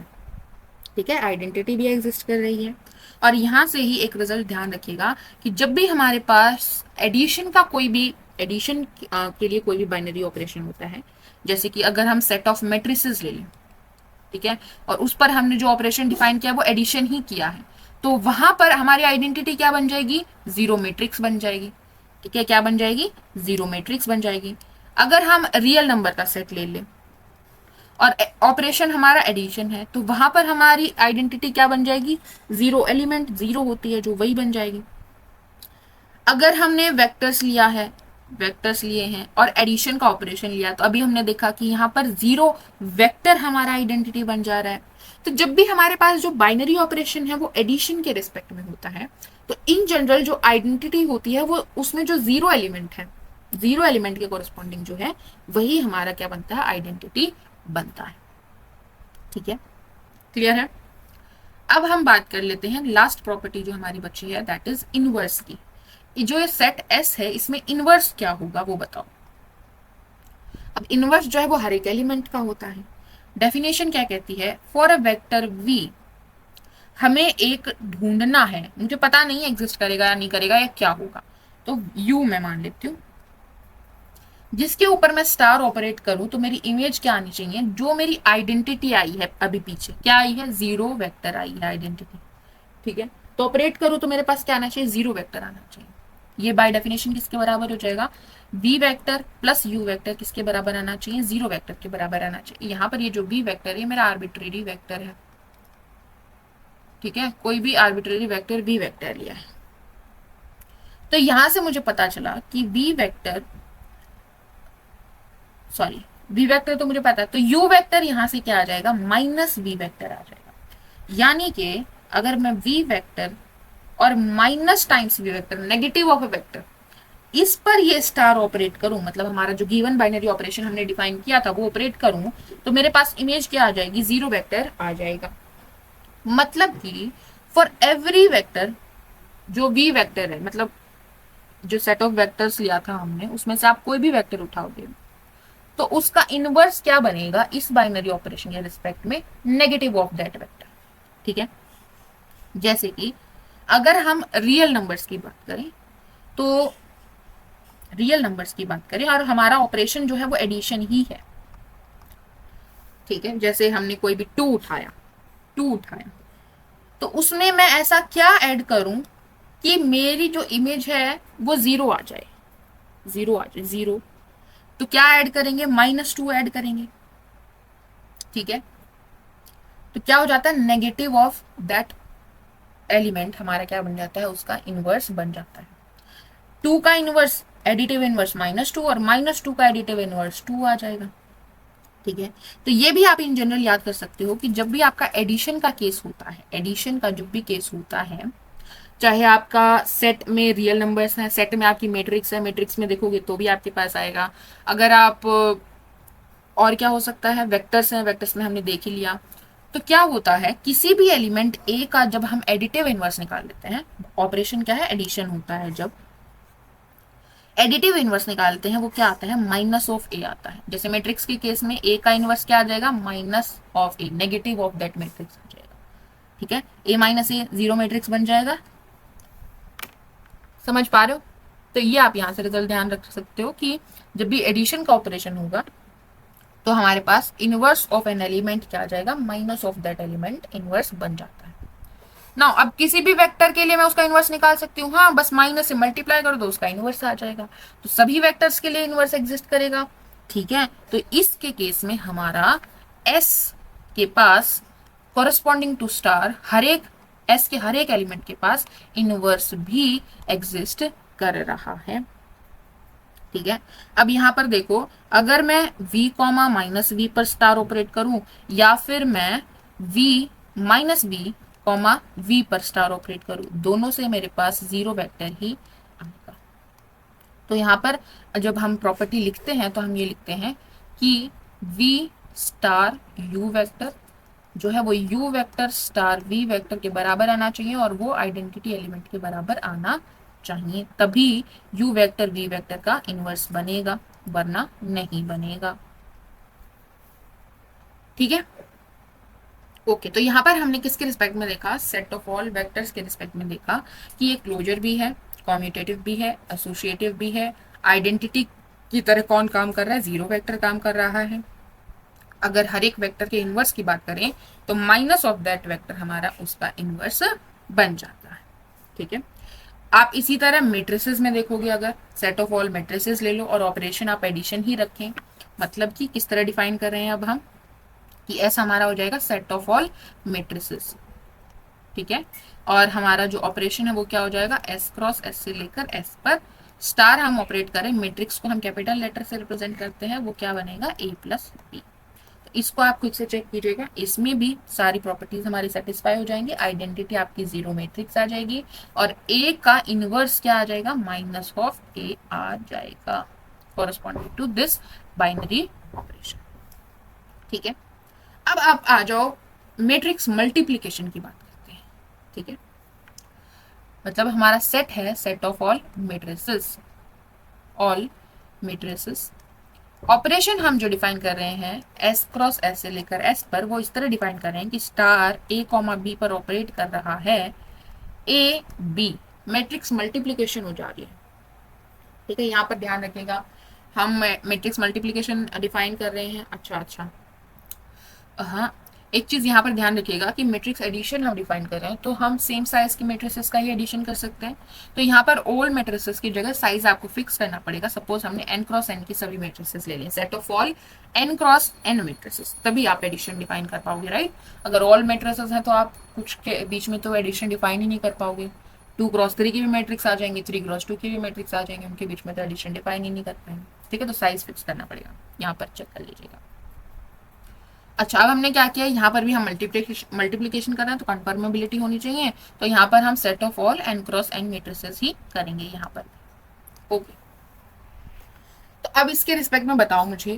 ठीक है, आइडेंटिटी भी एग्जिस्ट कर रही है। और यहां से ही एक रिजल्ट ध्यान रखिएगा कि जब भी हमारे पास एडिशन का कोई भी एडिशन के लिए कोई भी बाइनरी ऑपरेशन होता है, जैसे कि अगर हम सेट ऑफ मैट्रिसेस ले लें, ठीक है, और उस पर हमने जो ऑपरेशन डिफाइन किया वो एडिशन ही किया है, तो वहां पर हमारी आइडेंटिटी क्या बन जाएगी, जीरो मैट्रिक्स बन जाएगी। ठीक है, क्या बन जाएगी, जीरो मैट्रिक्स बन जाएगी। अगर हम रियल नंबर का सेट ले लें और ऑपरेशन हमारा एडिशन है, तो वहां पर हमारी आइडेंटिटी क्या बन जाएगी, जीरो एलिमेंट जीरो होती है जो वही बन जाएगी। अगर हमने वेक्टर्स लिया है, वेक्टर्स लिए हैं और एडिशन का ऑपरेशन लिया, तो अभी हमने देखा कि यहाँ पर जीरो वेक्टर हमारा आइडेंटिटी बन जा रहा है। तो जब भी हमारे पास जो बाइनरी ऑपरेशन है वो एडिशन के रिस्पेक्ट में होता है, तो इन जनरल जो आइडेंटिटी होती है वो उसमें जो जीरो एलिमेंट है, जीरो एलिमेंट के कोरिस्पॉन्डिंग जो है वही हमारा क्या बनता है, आइडेंटिटी बनता है। ठीक है, क्लियर है। अब हम बात कर लेते हैं लास्ट प्रॉपर्टी जो हमारी बची है, दैट इज इनवर्स की। जो ये सेट एस है इसमें इनवर्स क्या होगा वो बताओ। अब इनवर्स जो है वो हर एक एलिमेंट का होता है। डेफिनेशन क्या कहती है, फॉर अ वेक्टर वी हमें एक ढूंढना है, मुझे पता नहीं एग्जिस्ट करेगा या नहीं करेगा या क्या होगा, तो यू मैं मान लेती हूँ, जिसके ऊपर मैं स्टार ऑपरेट करूं तो मेरी इमेज क्या आनी चाहिए, जो मेरी आइडेंटिटी आई है अभी पीछे क्या आई है, जीरो वेक्टर आई है आइडेंटिटी। ठीक है, तो ऑपरेट करूं तो मेरे पास क्या आना चाहिए, जीरो वेक्टर आना चाहिए। ये बाय डेफिनेशन किसके बराबर हो जाएगा, v vector plus u vector किसके बराबर आना चाहिए, जीरो वेक्टर के बराबर आना चाहिए। यहाँ पर ये जो वी वेक्टर है मेरा आर्बिट्रेरी वेक्टर है। ठीक है, कोई भी आर्बिट्रेरी वेक्टर वी वेक्टर लिया है, तो यहां से मुझे पता चला कि v vector, sorry v vector तो मुझे पता है, तो यू वेक्टर यहां से क्या आ जाएगा, माइनस वी वेक्टर आ जाएगा। यानी कि अगर मैं वी वेक्टर और minus times v vector, negative of a vector, इस पर ये स्टार ऑपरेट करूं, मतलब हमारा जो गिवन बाइनरी ऑपरेशन हमने डिफाइन किया था वो ऑपरेट करूं, तो मेरे पास इमेज क्या आ जाएगी, जीरो वेक्टर आ जाएगा। मतलब कि फॉर एवरी वेक्टर जो वी वेक्टर है, मतलब जो सेट ऑफ वेक्टर्स लिया था हमने उसमें से आप कोई भी वेक्टर उठाओगे तो उसका इनवर्स क्या बनेगा इस बाइनरी ऑपरेशन के रिस्पेक्ट में, नेगेटिव ऑफ दैट वेक्टर। ठीक है, जैसे कि अगर हम रियल नंबर्स की बात करें, तो रियल नंबर्स की बात करें और हमारा ऑपरेशन जो है वो एडिशन ही है। ठीक है, जैसे हमने कोई भी टू उठाया, तो उसमें मैं ऐसा क्या ऐड करूं कि मेरी जो इमेज है वो जीरो आ जाए, जीरो। तो क्या ऐड करेंगे, -2 ऐड करेंगे। ठीक है, तो क्या हो जाता है, नेगेटिव ऑफ दैट एलिमेंट हमारा क्या बन जाता है, उसका इनवर्स बन जाता है। 2 का इनवर्स एडिटिव इनवर्स -2 और -2 का एडिटिव इनवर्स 2 आ जाएगा। ठीक है, तो ये भी आप इन जनरल याद कर सकते हो कि जब भी आपका एडिशन का केस होता है, एडिशन का जब भी केस होता है, चाहे आपका सेट में रियल नंबर्स हैं, सेट में आपकी मैट्रिक्स है, मैट्रिक्स में देखोगे तो भी आपके पास आएगा। अगर आप और क्या हो सकता है, वेक्टर्स हैं, वेक्टर्स में हमने देख ही लिया। तो क्या होता है, किसी भी एलिमेंट ए का जब हम एडिटिव इनवर्स निकाल लेते हैं, ऑपरेशन क्या है, एडिशन होता है, जब एडिटिव इनवर्स निकालते हैं वो क्या आता है, माइनस ऑफ ए आता है। जैसे मैट्रिक्स के केस में ए का इनवर्स क्या आ जाएगा, minus of A, negative of that matrix आ जाएगा। ठीक है, A minus A zero matrix बन जाएगा। समझ पा रहे हो, तो ये आप यहाँ से रिजल्ट ध्यान रख सकते हो कि जब भी एडिशन का ऑपरेशन होगा तो हमारे पास इनवर्स ऑफ एन एलिमेंट क्या आ जाएगा, minus of that element inverse बन जाता है। नाउ अब किसी भी वेक्टर के लिए मैं उसका इनवर्स निकाल सकती हूँ, हाँ बस माइनस से मल्टीप्लाई कर दो उसका इनवर्स आ जाएगा। तो सभी वेक्टर्स के लिए इनवर्स एग्जिस्ट करेगा। ठीक है, तो इसके केस में हमारा एस के पास कॉरेस्पॉन्डिंग टू स्टार हर एक एस के हर एक एलिमेंट के पास इनवर्स भी एग्जिस्ट कर रहा है। ठीक है, अब यहां पर देखो, अगर मैं v कॉमा माइनस वी पर स्टार ऑपरेट करूं या फिर मैं v minus v comma v पर स्टार ऑपरेट करूं, दोनों से मेरे पास जीरो वेक्टर ही आएगा। तो यहाँ पर जब हम प्रॉपर्टी लिखते हैं तो हम ये लिखते हैं कि v स्टार u वेक्टर जो है वो u vector star v vector के बराबर आना चाहिए और वो आइडेंटिटी एलिमेंट के बराबर आना चाहिए, तभी u वेक्टर v वेक्टर का इनवर्स बनेगा, वरना नहीं बनेगा। ठीक है, ओके। तो यहाँ पर हमने किसके रिस्पेक्ट में देखा, सेट ऑफ ऑल वेक्टर्स के रिस्पेक्ट में देखा कि ये क्लोजर भी है, कॉम्यूटेटिव भी है, एसोसिएटिव भी है। आइडेंटिटी की तरह कौन काम कर रहा है, जीरो वेक्टर काम कर रहा है। अगर हर एक वेक्टर के इनवर्स की बात करें तो माइनस ऑफ दैट वेक्टर हमारा उसका इनवर्स बन जाता है। ठीक है, आप इसी तरह मेट्रिसेस में देखोगे, अगर सेट ऑफ ऑल मेट्रिसेस ले लो और ऑपरेशन आप एडिशन ही रखें, मतलब कि किस तरह डिफाइन कर रहे हैं अब हम, कि एस हमारा हो जाएगा सेट ऑफ ऑल मेट्रिसेस। ठीक है, और हमारा जो ऑपरेशन है वो क्या हो जाएगा, एस क्रॉस एस से लेकर एस पर स्टार हम ऑपरेट करें, मैट्रिक्स को हम कैपिटल लेटर से रिप्रेजेंट करते हैं, वो क्या बनेगा, ए प्लस बी। इसको आप खुद से चेक कीजिएगा, इसमें भी सारी प्रॉपर्टीज हमारी सेटिस्फाई हो जाएंगी, आइडेंटिटी आपकी जीरो मैट्रिक्स आ जाएगी और ए का इनवर्स क्या आ जाएगा, माइनस ऑफ ए आ जाएगा, corresponding to this binary operation. ठीक है, अब आप आ जाओ मैट्रिक्स मल्टीप्लीकेशन की बात करते हैं। ठीक है, मतलब हमारा सेट है set of all matrices, all matrices. Operation हम जो डिफाइन कर रहे हैं एस क्रॉस एस से लेकर एस पर, वो इस तरह डिफाइन कर रहे हैं कि स्टार ए कॉमा बी पर ऑपरेट कर रहा है, ए बी मैट्रिक्स मल्टीप्लीकेशन हो जा रही है। ठीक है, यहाँ पर ध्यान रखिएगा, हम मैट्रिक्स मल्टीप्लीकेशन डिफाइन कर रहे हैं। अच्छा, हाँ, एक चीज यहाँ पर ध्यान रखिएगा कि मैट्रिक्स एडिशन हम डिफाइन कर रहे हैं तो हम सेम साइज की मैट्रिसेस का ही एडिशन कर सकते हैं। तो यहाँ पर ऑल मैट्रिसेस की जगह साइज आपको फिक्स करना पड़ेगा। सपोज हमने n क्रॉस n की सभी मैट्रिसेस ले ली, set of all n cross n matrices, तभी आप एडिशन डिफाइन कर पाओगे, राइट। अगर ऑल मैट्रिसेस हैं तो आप कुछ के बीच में तो एडिशन डिफाइन ही नहीं कर पाओगे। 2 क्रॉस 3 की भी मैट्रिक्स आ जाएंगे, 3 क्रॉस 2 की भी मैट्रिक्स आ जाएंगे, उनके बीच में तो एडिशन डिफाइन ही नहीं कर पाएंगे। ठीक है, तो साइज फिक्स करना पड़ेगा, यहाँ पर चेक कर लीजिएगा। अच्छा, अब हमने क्या किया, यहाँ पर भी हम मल्टीप्लीकेशन कर रहे हैं तो कन्फर्मेबिलिटी होनी चाहिए, तो यहाँ पर हम set of all n cross n matrices ही करेंगे यहाँ पर। ओके, तो अब इसके रिस्पेक्ट में बताओ मुझे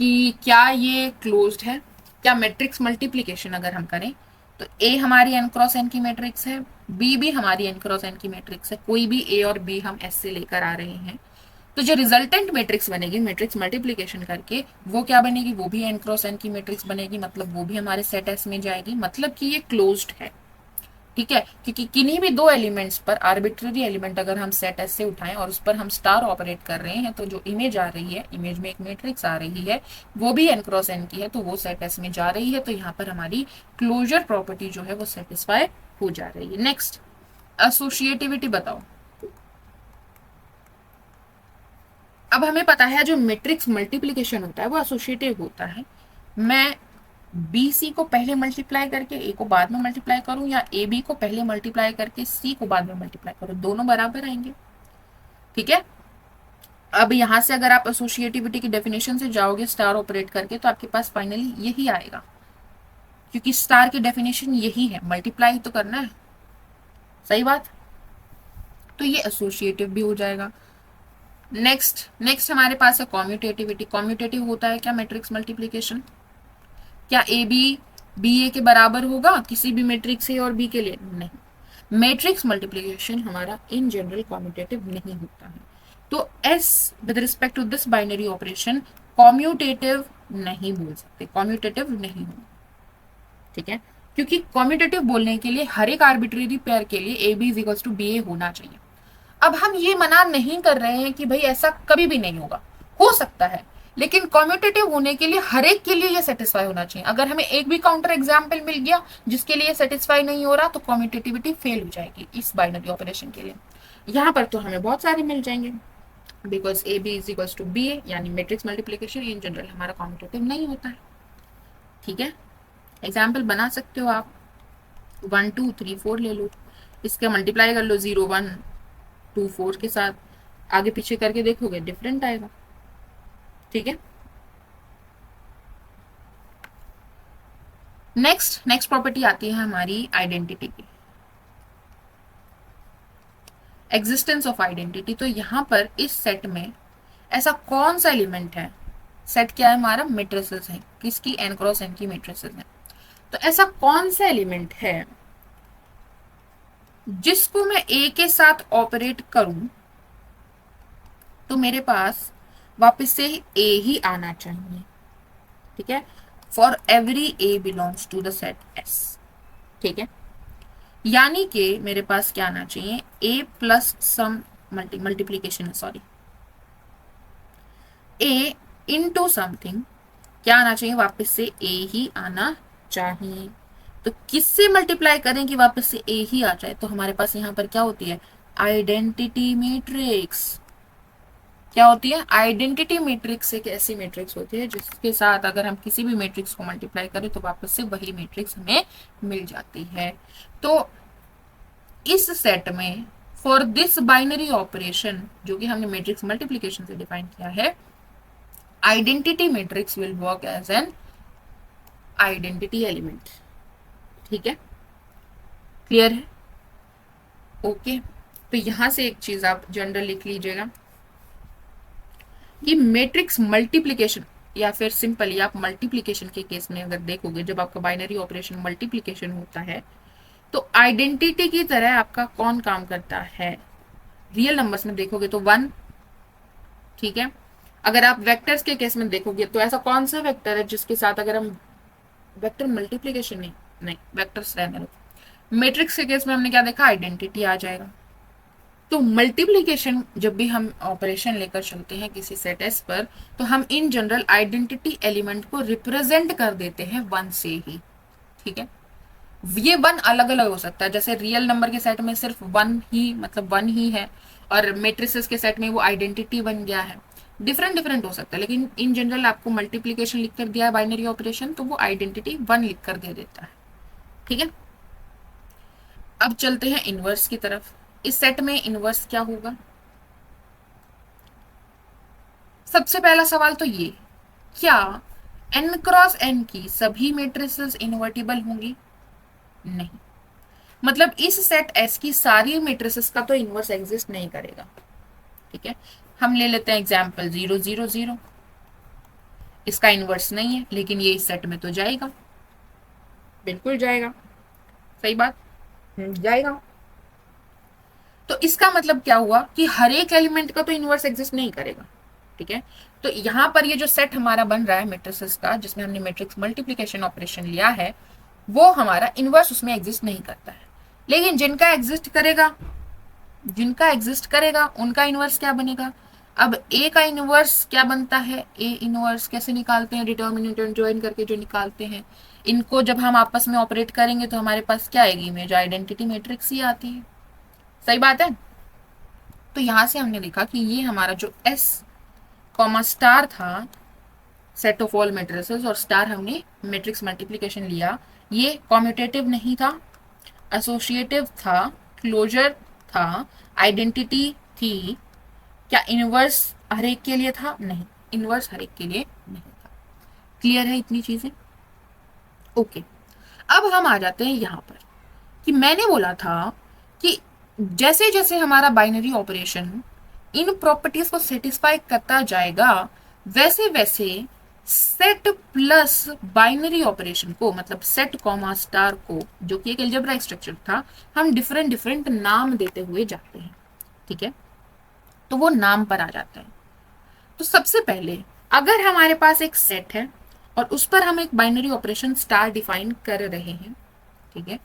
कि क्या ये क्लोज्ड है, क्या मैट्रिक्स मल्टीप्लीकेशन अगर हम करें तो A हमारी n क्रॉस n की मैट्रिक्स है, B भी हमारी n क्रॉस n की मैट्रिक्स है, कोई भी A और B हम S से लेकर आ रहे हैं, तो जो रिजल्टेंट मैट्रिक्स बनेगी मैट्रिक्स मल्टीप्लीकेशन करके, वो क्या बनेगी, वो भी n क्रॉस n की मैट्रिक्स बनेगी, मतलब वो भी हमारे सेट S में जाएगी, मतलब कि ये क्लोज्ड है। ठीक है, क्योंकि किन्हीं भी दो एलिमेंट्स पर आर्बिट्ररी एलिमेंट अगर हम सेट S से उठाएं और उस पर हम स्टार ऑपरेट कर रहे हैं, तो जो इमेज आ रही है, इमेज में एक मैट्रिक्स आ रही है, वो भी n क्रॉस n की है, तो वो सेट S में जा रही है, तो यहाँ पर हमारी क्लोजर प्रॉपर्टी जो है वो सेटिस्फाई हो जा रही है। नेक्स्ट, एसोसिएटिविटी बताओ। अब हमें पता है जो मैट्रिक्स मल्टीप्लिकेशन होता है वो एसोसिएटिव होता है। मैं बी सी को पहले मल्टीप्लाई करके ए को बाद में मल्टीप्लाई करूं, या ए बी को पहले मल्टीप्लाई करके सी को बाद में मल्टीप्लाई करूं, दोनों बराबर आएंगे। ठीक है, अब यहां से अगर आप एसोसिएटिविटी की डेफिनेशन से जाओगे स्टार ऑपरेट करके, तो आपके पास फाइनली यही आएगा, क्योंकि स्टार की डेफिनेशन यही है, मल्टीप्लाई तो करना है, सही बात। तो ये एसोसिएटिव भी हो जाएगा। नेक्स्ट हमारे पास है कॉम्यूटेटिविटी। कॉम्यूटेटिव होता है क्या, मैट्रिक्स मल्टीप्लिकेशन। क्या ए बी ए के बराबर होगा किसी भी मैट्रिक्स ए और बी के लिए, नहीं। मैट्रिक्स मल्टीप्लिकेशन हमारा इन जनरल कॉम्यूटेटिव नहीं होता है, तो s with respect to this binary operation commutative नहीं बोल सकते, कॉम्यूटेटिव नहीं होगा। ठीक है, क्योंकि कॉम्यूटेटिव बोलने के लिए हर एक आर्बिट्रेरी पेयर के लिए A B is equals to B A होना चाहिए। अब हम ये मना नहीं कर रहे हैं कि भाई ऐसा कभी भी नहीं होगा, हो सकता है, लेकिन कॉम्यूटेटिव होने के लिए हर एक के लिए ये सेटिस्फाई होना चाहिए। अगर हमें एक भी काउंटर एग्जाम्पल मिल गया जिसके लिए सेटिस्फाई नहीं हो रहा, तो कॉम्यूटेटिविटी फेल हो जाएगी इस बाइनरी ऑपरेशन के लिए। यहाँ पर तो हमें बहुत सारे मिल जाएंगे, because A B is equals to B A, यानी मैट्रिक्स मल्टीप्लिकेशन इन जनरल हमारा कॉम्यूटेटिव नहीं होता है। ठीक है, एग्जाम्पल बना सकते हो आप, 1 2 3 4 ले लो, इसके मल्टीप्लाई कर लो 0 1 2 4 के साथ, आगे पीछे करके देखोगे डिफरेंट आएगा। ठीक है, नेक्स्ट प्रॉपर्टी आती है हमारी आइडेंटिटी की, एग्जिस्टेंस ऑफ आइडेंटिटी। तो यहां पर इस सेट में ऐसा कौन सा एलिमेंट है, सेट क्या है हमारा, मैट्रिसेस है, किसकी, n क्रॉस n की मैट्रिसेस है, तो ऐसा कौन सा एलिमेंट है जिसको मैं ए के साथ ऑपरेट करूं तो मेरे पास वापस से ए ही आना चाहिए, ठीक है, for every A belongs to the set S, ठीक है। यानी कि मेरे पास क्या आना चाहिए, A plus some multiplication, sorry, A into something, क्या आना चाहिए, वापस से ए ही आना चाहिए। तो किससे मल्टीप्लाई करें कि वापस से ए ही आ जाए, तो हमारे पास यहाँ पर क्या होती है, आइडेंटिटी मैट्रिक्स। क्या होती है, आइडेंटिटी मैट्रिक्स एक ऐसी मैट्रिक्स होती है जिसके साथ अगर हम किसी भी मैट्रिक्स को मल्टीप्लाई करें तो वापस से वही मैट्रिक्स हमें मिल जाती है। तो इस सेट में फॉर दिस बाइनरी ऑपरेशन जो कि हमने मैट्रिक्स मल्टीप्लीकेशन से डिफाइन किया है, identity matrix will work as an identity element, ठीक है, क्लियर है, ओके। तो यहां से एक चीज आप जनरल लिख लीजिएगा कि मैट्रिक्स मल्टीप्लिकेशन या फिर सिंपली आप मल्टीप्लिकेशन के केस में अगर देखोगे, जब आपका बाइनरी ऑपरेशन मल्टीप्लिकेशन होता है तो आइडेंटिटी की तरह आपका कौन काम करता है, रियल नंबर्स में देखोगे तो 1, ठीक है। अगर आप वेक्टर्स के केस में देखोगे तो ऐसा कौन सा वेक्टर है जिसके साथ अगर हम वेक्टर मल्टीप्लिकेशन नहीं वेक्टर्स रहने दो, मैट्रिक्स के केस में हमने क्या देखा, आइडेंटिटी आ जाएगा। तो मल्टीप्लिकेशन जब भी हम ऑपरेशन लेकर चलते हैं किसी सेट एस पर, तो हम इन जनरल आइडेंटिटी एलिमेंट को रिप्रेजेंट कर देते हैं 1 से ही, ठीक है। ये 1 अलग अलग हो सकता है, जैसे रियल नंबर के सेट में सिर्फ 1 ही, मतलब 1 ही है, और मैट्रिसेस के सेट में वो आइडेंटिटी बन गया है, डिफरेंट डिफरेंट हो सकता है। लेकिन इन जनरल आपको मल्टीप्लिकेशन लिख कर दिया है बाइनरी ऑपरेशन, तो वो आइडेंटिटी 1 लिख कर दे देता है, ठीक है। अब चलते हैं इनवर्स की तरफ। इस सेट में इनवर्स क्या होगा, सबसे पहला सवाल तो ये, क्या n क्रॉस n की सभी मैट्रिसेस इनवर्टिबल होंगी, नहीं, मतलब इस सेट S की सारी मैट्रिसेस का तो इनवर्स एग्जिस्ट नहीं करेगा, ठीक है। हम ले लेते हैं एग्जांपल 0 0 0, इसका इनवर्स नहीं है लेकिन ये इस सेट में तो जाएगा, बिल्कुल जाएगा, सही बात, जाएगा। तो इसका मतलब क्या हुआ कि हर एक एलिमेंट का तो इनवर्स एग्जिस्ट नहीं करेगा, ठीक है। तो यहाँ पर ये जो सेट हमारा बन रहा है मैट्रिसेस का, जिसमें हमने मैट्रिक्स मल्टीप्लिकेशन ऑपरेशन लिया है, वो हमारा इनवर्स उसमें एग्जिस्ट नहीं करता है। लेकिन जिनका एग्जिस्ट करेगा उनका इनवर्स क्या बनेगा। अब ए का इनवर्स क्या बनता है, ए इनवर्स कैसे निकालते हैं, डिटर्मिनेंट एंड ज्वाइन करके जो निकालते हैं, इनको जब हम आपस में ऑपरेट करेंगे तो हमारे पास क्या आएगी, इमेज आइडेंटिटी मैट्रिक्स ही आती है, सही बात है। तो यहां से हमने देखा कि ये हमारा जो एस कॉमा स्टार था, सेट ऑफ ऑल मैट्रिसेस, और स्टार हमने मैट्रिक्स मल्टीप्लिकेशन लिया, ये कॉम्यूटेटिव नहीं था, एसोसिएटिव था, क्लोजर था, आइडेंटिटी थी। क्या इनवर्स हर एक के लिए था, नहीं, इनवर्स हर एक के लिए नहीं था, क्लियर है इतनी चीजें, ओके। अब हम आ जाते हैं यहां पर कि मैंने बोला था कि जैसे जैसे हमारा बाइनरी ऑपरेशन इन प्रॉपर्टीज को सेटिस्फाई करता जाएगा, वैसे वैसे सेट प्लस बाइनरी ऑपरेशन को, मतलब सेट कॉमा स्टार को, जो कि एक अलजेब्राइक स्ट्रक्चर था, हम डिफरेंट डिफरेंट नाम देते हुए जाते हैं, ठीक है। तो वो नाम पर आ जाता है। तो सबसे पहले अगर हमारे पास एक सेट है और उस पर हम एक बाइनरी ऑपरेशन स्टार डिफाइन कर रहे हैं, ठीक है,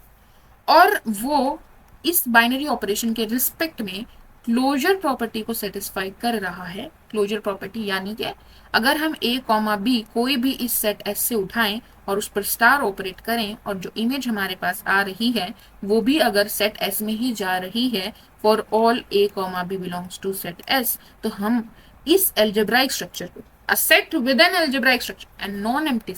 और वो इस बाइनरी ऑपरेशन के रिस्पेक्ट में क्लोजर प्रॉपर्टी को सेटिस्फाई कर रहा है। क्लोजर प्रॉपर्टी यानी कि अगर हम ए कॉमा बी कोई भी इस सेट एस से उठाएं और उस पर स्टार ऑपरेट करें और जो इमेज हमारे पास आ रही है वो भी अगर सेट एस में ही जा रही है, for all a comma b belongs to set s, तो हम इस एल्जेब्राइक स्ट्रक्चर को, a set with an algebraic structure, a non-empty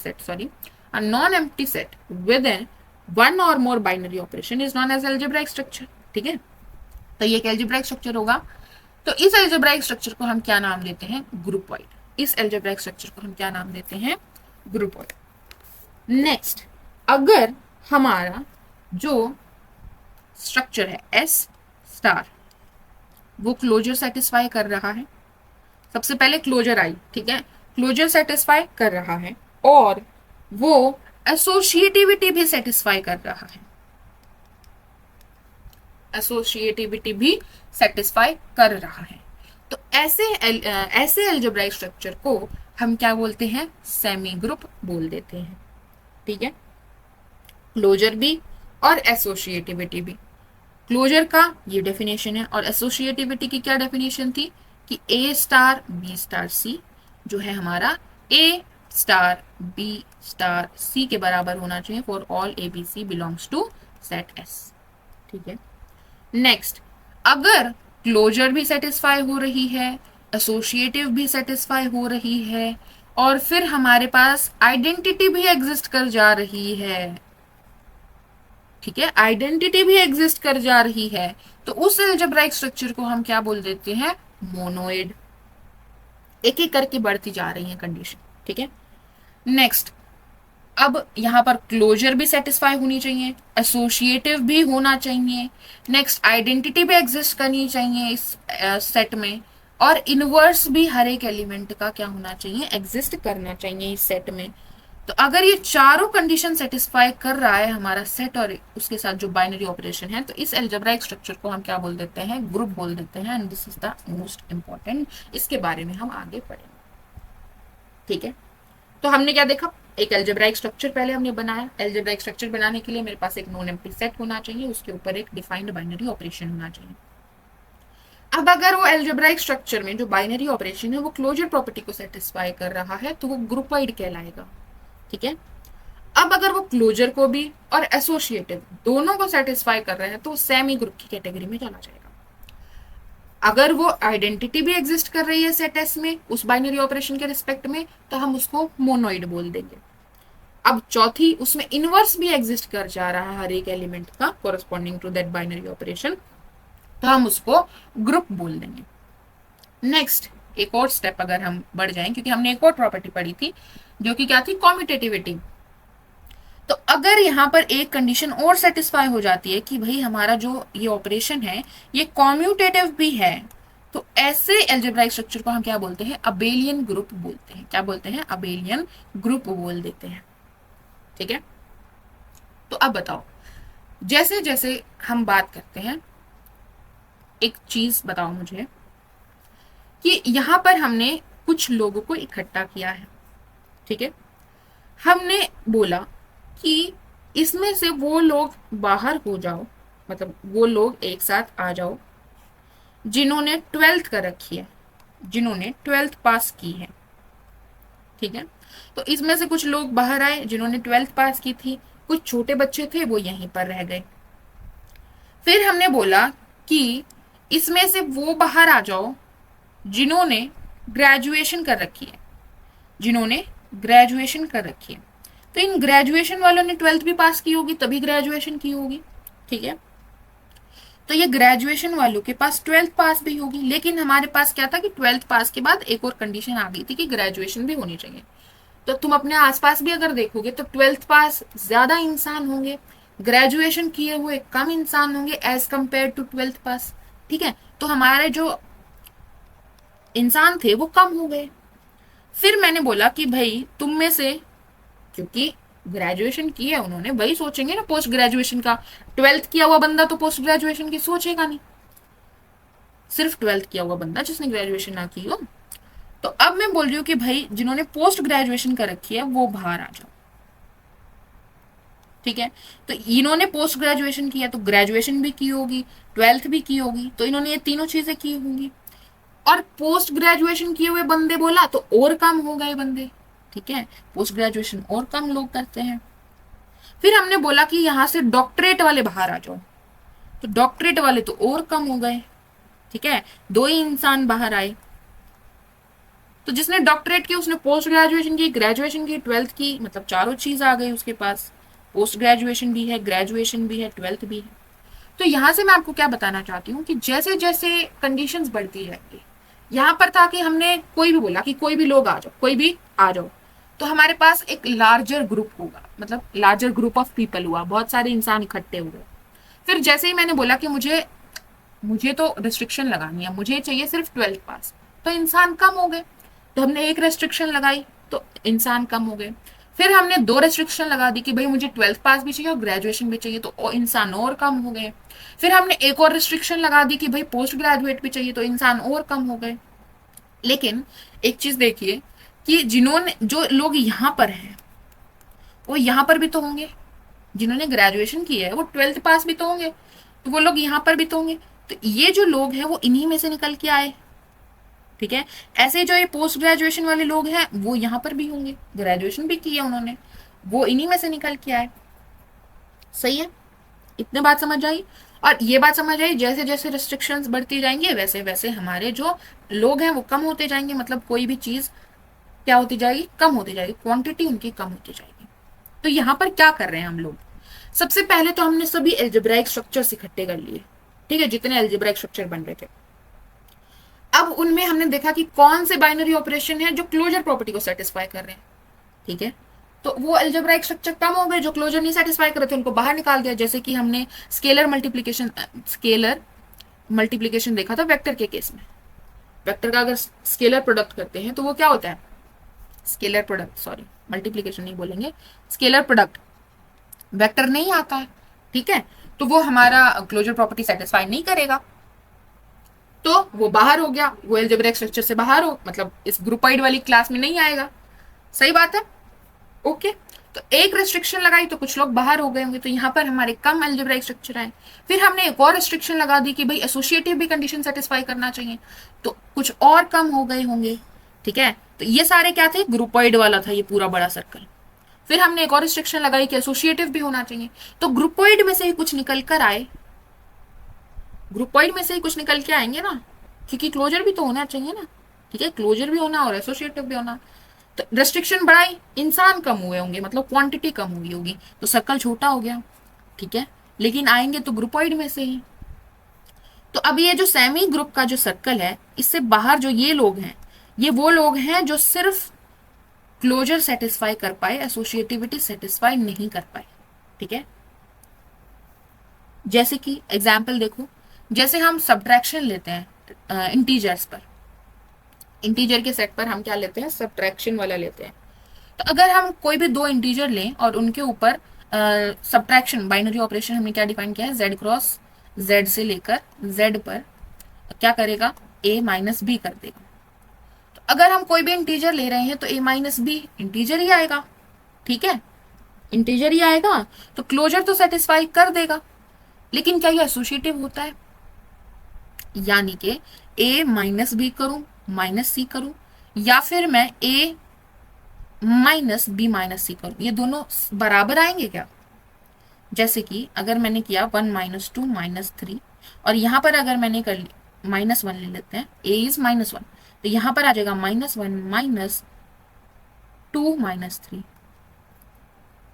set with an one or more binary operation is known as algebraic structure, ठीक है। तो ये एक algebraic structure होगा। तो इस algebraic structure को हम क्या नाम देते हैं, ग्रुपॉइड। इस algebraic structure को हम क्या नाम देते हैं, ग्रुपॉइड। नेक्स्ट, अगर हमारा जो स्ट्रक्चर है एस स्टार वो क्लोजर सेटिस्फाई कर रहा है, सबसे पहले क्लोजर आई, ठीक है, क्लोजर सेटिस्फाई कर रहा है और वो एसोसिएटिविटी भी सेटिस्फाई कर रहा है, एसोसिएटिविटी भी सेटिस्फाई कर रहा है। तो ऐसे एल्जेब्राइक स्ट्रक्चर को हम क्या बोलते हैं, सेमी ग्रुप बोल देते हैं। ठीक है, क्लोजर भी और एसोसिएटिविटी भी। क्लोजर का ये डेफिनेशन है और एसोसिएटिविटी की क्या डेफिनेशन थी कि a star b star c जो है हमारा a star b star c के बराबर होना चाहिए for all a b c belongs to set S. ठीक है, नेक्स्ट, अगर क्लोजर भी सेटिस्फाई हो रही है, एसोसिएटिव भी सेटिस्फाई हो रही है और फिर हमारे पास आइडेंटिटी भी एग्जिस्ट कर जा रही है, ठीक है, आइडेंटिटी भी एग्जिस्ट कर जा रही है, तो उस अलजेब्राइक स्ट्रक्चर को हम क्या बोल देते हैं, मोनोइड। एक एक करके बढ़ती जा रही है कंडीशन। ठीक है, नेक्स्ट, अब यहां पर क्लोजर भी सेटिस्फाई होनी चाहिए, एसोसिएटिव भी होना चाहिए, नेक्स्ट आइडेंटिटी भी एग्जिस्ट करनी चाहिए इस सेट में, और इनवर्स भी हर एक एलिमेंट का क्या होना चाहिए, एग्जिस्ट करना चाहिए इस सेट में। तो अगर ये चारों कंडीशन सेटिस्फाई कर रहा है हमारा सेट और उसके साथ जो बाइनरी ऑपरेशन है, तो इस एल्जेब्राइक स्ट्रक्चर को हम क्या बोल देते हैं, ग्रुप बोल देते हैं। And this is the most important, इसके बारे में हम आगे पढ़ेंगे। ठीक है, तो हमने क्या देखा, एक एल्जेब्राइक स्ट्रक्चर पहले हमने बनाया। एल्जेब्राइक स्ट्रक्चर बनाने के लिए मेरे पास एक नॉन एम्प्टी सेट होना चाहिए, उसके ऊपर एक डिफाइंड बाइनरी ऑपरेशन होना चाहिए। अब अगर वो एल्जेब्राइक स्ट्रक्चर में जो बाइनरी ऑपरेशन है वो क्लोजर प्रॉपर्टी को सेटिस्फाई कर रहा है तो वो ग्रुप वाइड कहलाएगा। ठीक है, अब अगर वो क्लोजर को भी और एसोसिएटिव दोनों को सेटिस्फाई कर रहे हैं तो सेमी ग्रुप की कैटेगरी में चला जाएगा। अगर वो आइडेंटिटी भी एग्जिस्ट कर रही है सेट एस में उस बाइनरी ऑपरेशन के रिस्पेक्ट में तो हम उसको मोनोइड बोल देंगे। अब चौथी, उसमें इनवर्स भी एग्जिस्ट कर जा रहा है हर एक एलिमेंट का corresponding to that binary operation, तो हम उसको ग्रुप बोल देंगे। नेक्स्ट, एक और स्टेप अगर हम बढ़ जाएं, क्योंकि हमने एक और प्रॉपर्टी पढ़ी थी जो कि क्या थी, कॉम्यूटेटिविटी। तो अगर यहाँ पर एक कंडीशन और सेटिस्फाई हो जाती है कि भाई हमारा जो ये ऑपरेशन है ये कॉम्यूटेटिव भी है, तो ऐसे एल्जेब्राइक स्ट्रक्चर को हम क्या बोलते हैं, अबेलियन ग्रुप बोलते हैं। क्या बोलते हैं, अबेलियन ग्रुप बोल देते हैं। ठीक है, तो अब बताओ, जैसे जैसे हम बात करते हैं, एक चीज बताओ मुझे कि यहां पर हमने कुछ लोगों को इकट्ठा किया है। ठीक है, हमने बोला कि इसमें से वो लोग बाहर हो जाओ, मतलब वो लोग एक साथ आ जाओ जिन्होंने 12th कर रखी है, जिन्होंने 12th पास की है। ठीक है, तो इसमें से कुछ लोग बाहर आए जिन्होंने 12th पास की थी, कुछ छोटे बच्चे थे वो यहीं पर रह गए। फिर हमने बोला कि इसमें से वो बाहर आ जाओ जिन्होंने ग्रेजुएशन कर रखी है, जिन्होंने ग्रेजुएशन कर रखी है। तो इन ग्रेजुएशन वालों ने 12th भी पास की होगी तभी ग्रेजुएशन की होगी। ठीक है, तो ये ग्रेजुएशन वालों के पास 12th पास भी होगी, लेकिन हमारे पास क्या था कि 12th पास के बाद एक और कंडीशन आ गई थी कि ग्रेजुएशन भी होनी चाहिए। तो तुम अपने आसपास भी अगर देखोगे तो 12th पास ज्यादा इंसान होंगे, ग्रेजुएशन किए हुए कम इंसान होंगे एज कंपेयर टू 12th पास। ठीक है, तो हमारे जो इंसान थे वो कम हो गए। फिर मैंने बोला कि भाई तुम में से, क्योंकि ग्रेजुएशन की है उन्होंने, वही सोचेंगे ना पोस्ट ग्रेजुएशन का। 12th किया हुआ बंदा तो पोस्ट ग्रेजुएशन की सोचेगा नहीं, सिर्फ 12th किया हुआ बंदा जिसने ग्रेजुएशन ना की हो। तो अब मैं बोल रही हूँ कि भाई जिन्होंने पोस्ट ग्रेजुएशन कर रखी है वो बाहर आ जाओ। ठीक है, तो इन्होंने पोस्ट ग्रेजुएशन किया तो ग्रेजुएशन भी की होगी, 12th भी की होगी, तो इन्होंने ये तीनों चीजें की होंगी। और पोस्ट ग्रेजुएशन किए हुए बंदे बोला तो और कम हो गए बंदे। ठीक है, पोस्ट ग्रेजुएशन और कम लोग करते हैं। फिर हमने बोला कि यहां से डॉक्टरेट वाले बाहर आ जाओ, तो डॉक्टरेट वाले तो और कम हो गए। ठीक है, दो ही इंसान बाहर आए। तो जिसने डॉक्टरेट की उसने पोस्ट ग्रेजुएशन की, ग्रेजुएशन की, 12th की, मतलब चारों चीज आ गई उसके पास। पोस्ट ग्रेजुएशन भी है, ग्रेजुएशन भी है, 12th भी है। तो यहां से मैं आपको क्या बताना चाहती हूँ कि जैसे जैसे कंडीशंस बढ़ती जाएंगी, यहाँ पर था कि हमने कोई भी बोला कि कोई भी लोग आ जाओ, कोई भी आ जाओ, तो हमारे पास एक लार्जर ग्रुप होगा, मतलब लार्जर ग्रुप ऑफ पीपल हुआ, बहुत सारे इंसान इकट्ठे हुए। फिर जैसे ही मैंने बोला कि मुझे तो रिस्ट्रिक्शन लगानी है, मुझे चाहिए सिर्फ 12th पास, तो इंसान कम हो गए। तो हमने एक रेस्ट्रिक्शन लगाई तो इंसान कम हो गए। फिर हमने दो रेस्ट्रिक्शन लगा दी कि भाई मुझे 12th पास भी चाहिए और ग्रेजुएशन भी चाहिए, तो इंसान और कम हो गए। फिर हमने एक और रेस्ट्रिक्शन लगा दी कि भाई पोस्ट ग्रेजुएट भी चाहिए, तो इंसान और कम हो गए। लेकिन एक चीज देखिए कि जिन्होंने जो लोग यहाँ पर हैं वो यहाँ पर भी तो होंगे, जिन्होंने ग्रेजुएशन की है वो 12th पास भी तो होंगे, तो वो लोग यहाँ पर भी तो होंगे। तो ये जो लोग हैं वो इन्हीं में से निकल के आए, ठीक है। ऐसे जो ये पोस्ट ग्रेजुएशन वाले लोग हैं वो यहाँ पर भी होंगे, ग्रेजुएशन भी की है उन्होंने, वो इन्हीं में से निकल के आए। सही है, इतने बात समझ आई। और ये बात समझ आई जैसे जैसे रिस्ट्रिक्शंस बढ़ती जाएंगे वैसे वैसे हमारे जो लोग हैं वो कम होते जाएंगे, मतलब कोई भी चीज क्या होती जाएगी, कम होती जाएगी, क्वांटिटी उनकी कम होती जाएगी। तो यहाँ पर क्या कर रहे हैं हम लोग, सबसे पहले तो हमने सभी एल्जेब्राइक स्ट्रक्चर्स इकट्ठे कर लिए, ठीक है, जितने एल्जेब्राइक स्ट्रक्चर बन रहे थे। अब उनमें हमने देखा कि कौन से बाइनरी ऑपरेशन है जो क्लोजर प्रॉपर्टी को सेटिस्फाई कर रहे हैं, ठीक है। तो वो एल्जेब्राइक स्ट्रक्चर कम हो गए, जो क्लोजर नहीं सेटिस्फाई कर रहे थे उनको बाहर निकाल दिया। जैसे कि हमने स्केलर मल्टीप्लीकेशन देखा था वेक्टर के केस में। वेक्टर का अगर स्केलर प्रोडक्ट करते हैं तो वो क्या होता है, स्केलर प्रोडक्ट, सॉरी मल्टीप्लीकेशन नहीं बोलेंगे, स्केलर प्रोडक्ट वेक्टर नहीं आता है, ठीक है। तो वो हमारा क्लोजर प्रॉपर्टी सेटिस्फाई नहीं करेगा, तो वो बाहर हो गया, वो एल्जेब्रिक स्ट्रक्चर से बाहर हो, मतलब इस ग्रुपाइड वाली क्लास में नहीं आएगा। सही बात है, ओके। तो एक रेस्ट्रिक्शन लगाई तो कुछ लोग बाहर हो गए होंगे, तो यहाँ पर हमारे कम एल्जेब्राइक स्ट्रक्चर आए। फिर हमने एक और रेस्ट्रिक्शन लगा दी कि भाई एसोसिएटिव भी कंडीशन सेटिस्फाई करना चाहिए, तो कुछ और कम हो गए होंगे, ठीक है। तो ये सारे क्या थे, ग्रुपॉइड वाला था ये पूरा बड़ा सर्कल। फिर हमने एक और रिस्ट्रिक्शन लगाई कि एसोसिएटिव भी होना चाहिए, तो ग्रुपॉइड में से ही कुछ निकल कर आए, ग्रुपॉइड में से ही कुछ निकल के आएंगे ना, क्योंकि क्लोजर भी तो होना चाहिए ना, ठीक है, क्लोजर भी होना और एसोसिएटिव भी होना। तो रेस्ट्रिक्शन बढ़ाई, इंसान कम हुए होंगे, मतलब क्वांटिटी कम हुई होगी, तो सर्कल छोटा हो गया, ठीक है, लेकिन आएंगे तो ग्रुपॉइड में से ही। तो अब ये जो सेमी ग्रुप का जो सर्कल है, इससे बाहर जो ये लोग हैं, ये वो लोग हैं जो सिर्फ क्लोजर सेटिस्फाई कर पाए, एसोसिएटिविटी सेटिस्फाई नहीं कर पाए, ठीक है। जैसे कि एग्जाम्पल देखो, जैसे हम सब्ट्रैक्शन लेते हैं इंटीजर्स पर, इंटीजर के सेट पर हम क्या लेते हैं, सब्ट्रैक्शन वाला लेते हैं। तो अगर हम कोई भी दो इंटीजर लें और उनके ऊपर सब्ट्रैक्शन बाइनरी ऑपरेशन हमने क्या डिफाइन किया है, जेड क्रॉस जेड से लेकर जेड पर क्या करेगा, ए माइनस बी कर देगा। तो अगर हम कोई भी इंटीजर ले रहे हैं तो ए माइनस बी इंटीजर ही आएगा, ठीक है, इंटीजर ही आएगा, तो क्लोजर तो सेटिस्फाई कर देगा। लेकिन क्या ये एसोसिएटिव होता है, यानी कि ए माइनस बी करूं, माइनस सी करूं, या फिर मैं ए माइनस बी माइनस सी करूं, ये दोनों बराबर आएंगे क्या। जैसे कि अगर मैंने किया 1 माइनस 2 माइनस 3, और यहां पर अगर मैंने कर ली -1 ले लेते हैं, ए इज -1, तो यहां पर आ जाएगा -1 माइनस 2 माइनस 3,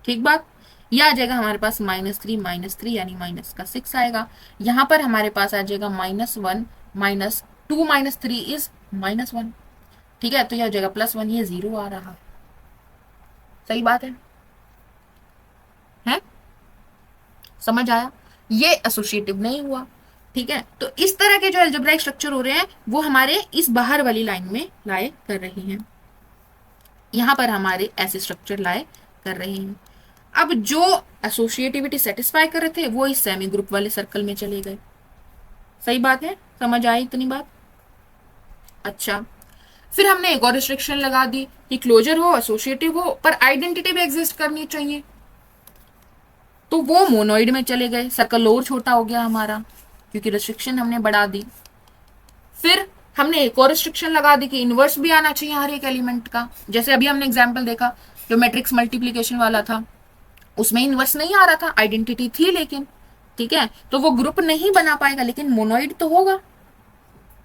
ठीक बात। यह आ जाएगा हमारे पास -3 यानी माइनस का 6 आएगा। यहां पर हमारे पास आ जाएगा -1 माइनस 2 माइनस 3 इज -1, ठीक है, तो यह हो जाएगा +1, ये 0 आ रहा। सही बात है? समझ आया, ये एसोसिएटिव नहीं हुआ, ठीक है। तो इस तरह के जो अलजेब्राइक स्ट्रक्चर हो रहे हैं वो हमारे इस बाहर वाली लाइन में लाए कर रहे हैं, यहां पर हमारे ऐसे स्ट्रक्चर लाए कर रहे हैं। अब जो एसोसिएटिविटी सेटिस्फाई कर रहे थे वो इस सेमी ग्रुप वाले सर्कल में चले गए। सही बात है, समझ आई इतनी बात। अच्छा, फिर हमने एक और रिस्ट्रिक्शन लगा दी कि क्लोजर हो, एसोसिएटिव हो, पर आइडेंटिटी भी एग्जिस्ट करनी चाहिए, तो वो मोनोइड में चले गए, सर्कल और छोटा हो गया हमारा, क्योंकि रिस्ट्रिक्शन हमने बढ़ा दी। फिर हमने एक और रिस्ट्रिक्शन लगा दी कि इनवर्स भी आना चाहिए हर एक एलिमेंट का। जैसे अभी हमने एग्जाम्पल देखा जो मैट्रिक्स मल्टीप्लीकेशन वाला था, उसमें इनवर्स नहीं आ रहा था, आइडेंटिटी थी लेकिन, ठीक है, तो वो ग्रुप नहीं बना पाएगा, लेकिन मोनोइड तो होगा,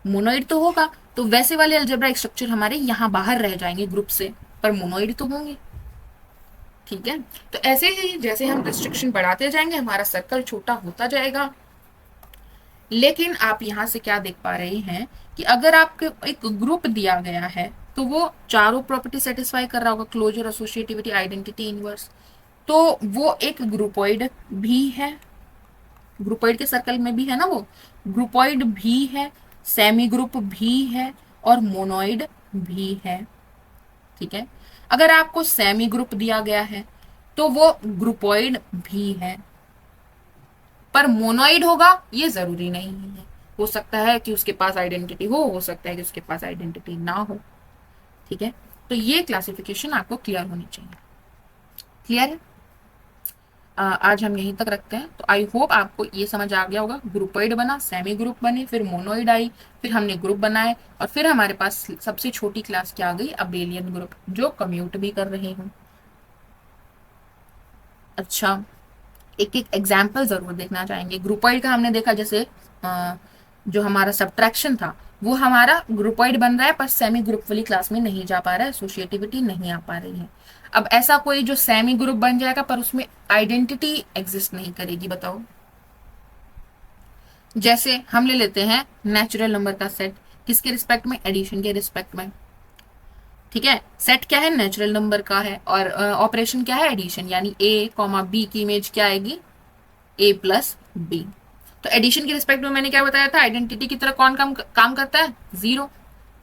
मोनोइड तो होगा। तो वैसे वाले अलजेब्राइक स्ट्रक्चर हमारे यहाँ बाहर रह जाएंगे ग्रुप से, पर मोनोइड तो होंगे, ठीक है। तो ऐसे ही जैसे हम रिस्ट्रिक्शन बढ़ाते जाएंगे हमारा सर्कल छोटा होता जाएगा। लेकिन आप यहाँ से क्या देख पा रहे हैं कि अगर आपको एक ग्रुप दिया गया है तो वो चारों प्रॉपर्टी सेटिस्फाई कर रहा होगा, क्लोजर, एसोसिएटिविटी, आइडेंटिटी, इनवर्स, तो वो एक ग्रुपॉइड भी है, ग्रुपॉइड के सर्कल में भी है ना, वो ग्रुपॉइड भी है, सेमी ग्रुप भी है और मोनोइड भी है, ठीक है। अगर आपको सेमी ग्रुप दिया गया है तो वो ग्रुपॉइड भी है, पर मोनोइड होगा ये जरूरी नहीं है। हो सकता है कि उसके पास आइडेंटिटी हो सकता है कि उसके पास आइडेंटिटी ना हो। ठीक है, तो ये क्लासिफिकेशन आपको क्लियर होनी चाहिए। क्लियर है? आज हम यहीं तक रखते हैं। तो आई होप आपको ये समझ आ गया होगा। ग्रुपॉइड बना, सेमी ग्रुप बने, फिर मोनोइड आई, फिर हमने ग्रुप बनाए, और फिर हमारे पास सबसे छोटी क्लास क्या आ गई, अबेलियन ग्रुप, जो कम्यूट भी कर रहे हूँ। अच्छा, एक एक एग्जाम्पल जरूर देखना चाहेंगे। ग्रुपॉइड का हमने देखा, जैसे जो हमारा सब्ट्रैक्शन था वो हमारा ग्रुपॉइड बन रहा है, पर सेमी ग्रुप वाली क्लास में नहीं जा पा रहा है, एसोसिएटिविटी नहीं आ पा रही है। अब ऐसा कोई जो सेमी ग्रुप बन जाएगा पर उसमें आइडेंटिटी एग्जिस्ट नहीं करेगी, बताओ। जैसे हम ले लेते हैं नेचुरल नंबर का सेट, किसके रिस्पेक्ट में, एडिशन के रिस्पेक्ट में। ठीक है, सेट क्या है, नेचुरल नंबर का है, और ऑपरेशन क्या है, एडिशन, यानी ए कॉमा बी की इमेज क्या आएगी, ए प्लस बी। तो एडिशन के रिस्पेक्ट में मैंने क्या बताया था, आइडेंटिटी की तरह कौन काम करता है, जीरो।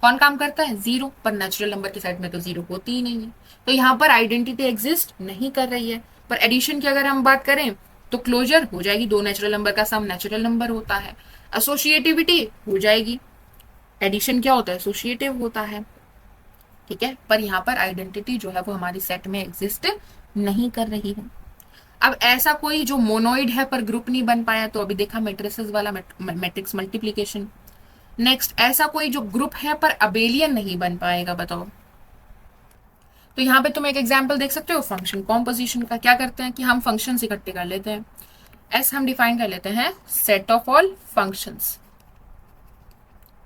कौन काम करता है, जीरो। पर नेचुरल नंबर के सेट में तो जीरो होती ही नहीं है, तो यहाँ पर आइडेंटिटी एग्जिस्ट नहीं कर रही है। पर एडिशन की अगर हम बात करें तो क्लोजर हो जाएगी, दो नेचुरल नंबर का सम नेचुरल नंबर होता है। एसोसिएटिविटी हो जाएगी, एडिशन क्या होता है, एसोसिएटिव होता है। ठीक है, पर यहाँ पर आइडेंटिटी जो है वो हमारी सेट में एग्जिस्ट नहीं कर रही है। अब ऐसा कोई जो मोनोइड है पर ग्रुप नहीं बन पाया, तो अभी देखा मैट्रिसेस वाला मैट्रिक्स मल्टीप्लीकेशन। नेक्स्ट, ऐसा कोई जो ग्रुप है पर अबेलियन नहीं बन पाएगा, बताओ। तो यहाँ पे तुम एक एग्जांपल देख सकते हो फंक्शन कॉम्पोजिशन का। क्या करते हैं कि हम फंक्शन इकट्ठे कर लेते हैं। एस हम डिफाइन कर लेते हैं सेट ऑफ ऑल फंक्शंस।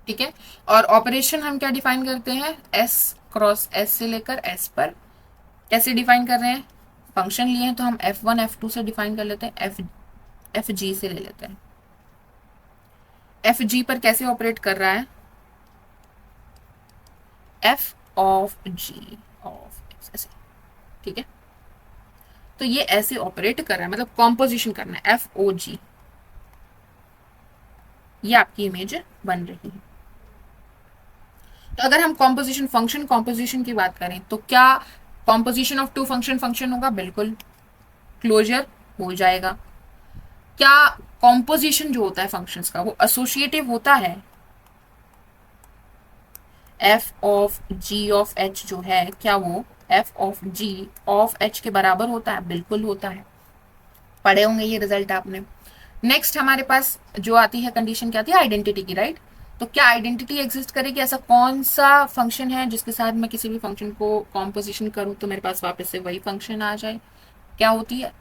ठीक है, और ऑपरेशन हम क्या डिफाइन करते हैं, एस क्रॉस एस से लेकर एस पर। कैसे डिफाइन कर रहे हैं, फंक्शन लिए हैं तो हम F1 F2 से डिफाइन कर लेते हैं, एफ जी से ले लेते हैं। एफ जी पर कैसे ऑपरेट कर रहा है, f of g of x, ऐसे। ठीक है, तो ये ऐसे ऑपरेट कर रहा है, मतलब कॉम्पोजिशन करना है, एफ ओ जी, ये आपकी इमेज बन रही है। तो अगर हम कॉम्पोजिशन फंक्शन कॉम्पोजिशन की बात करें तो क्या कॉम्पोजिशन ऑफ टू फंक्शन होगा, बिल्कुल क्लोजर हो जाएगा। क्या कॉम्पोजिशन जो होता है फंक्शंस का वो एसोसिएटिव होता है, f of g of h जो है, क्या वो f of g of h के बराबर होता है, बिल्कुल होता है। पढ़े होंगे ये रिजल्ट आपने। नेक्स्ट हमारे पास जो आती है कंडीशन, क्या आती है, आइडेंटिटी की, राइट। तो क्या आइडेंटिटी एग्जिस्ट करेगी, ऐसा कौन सा फंक्शन है जिसके साथ मैं किसी भी फंक्शन को कॉम्पोजिशन करूं तो मेरे पास वापस से वही फंक्शन आ जाए, क्या होती है,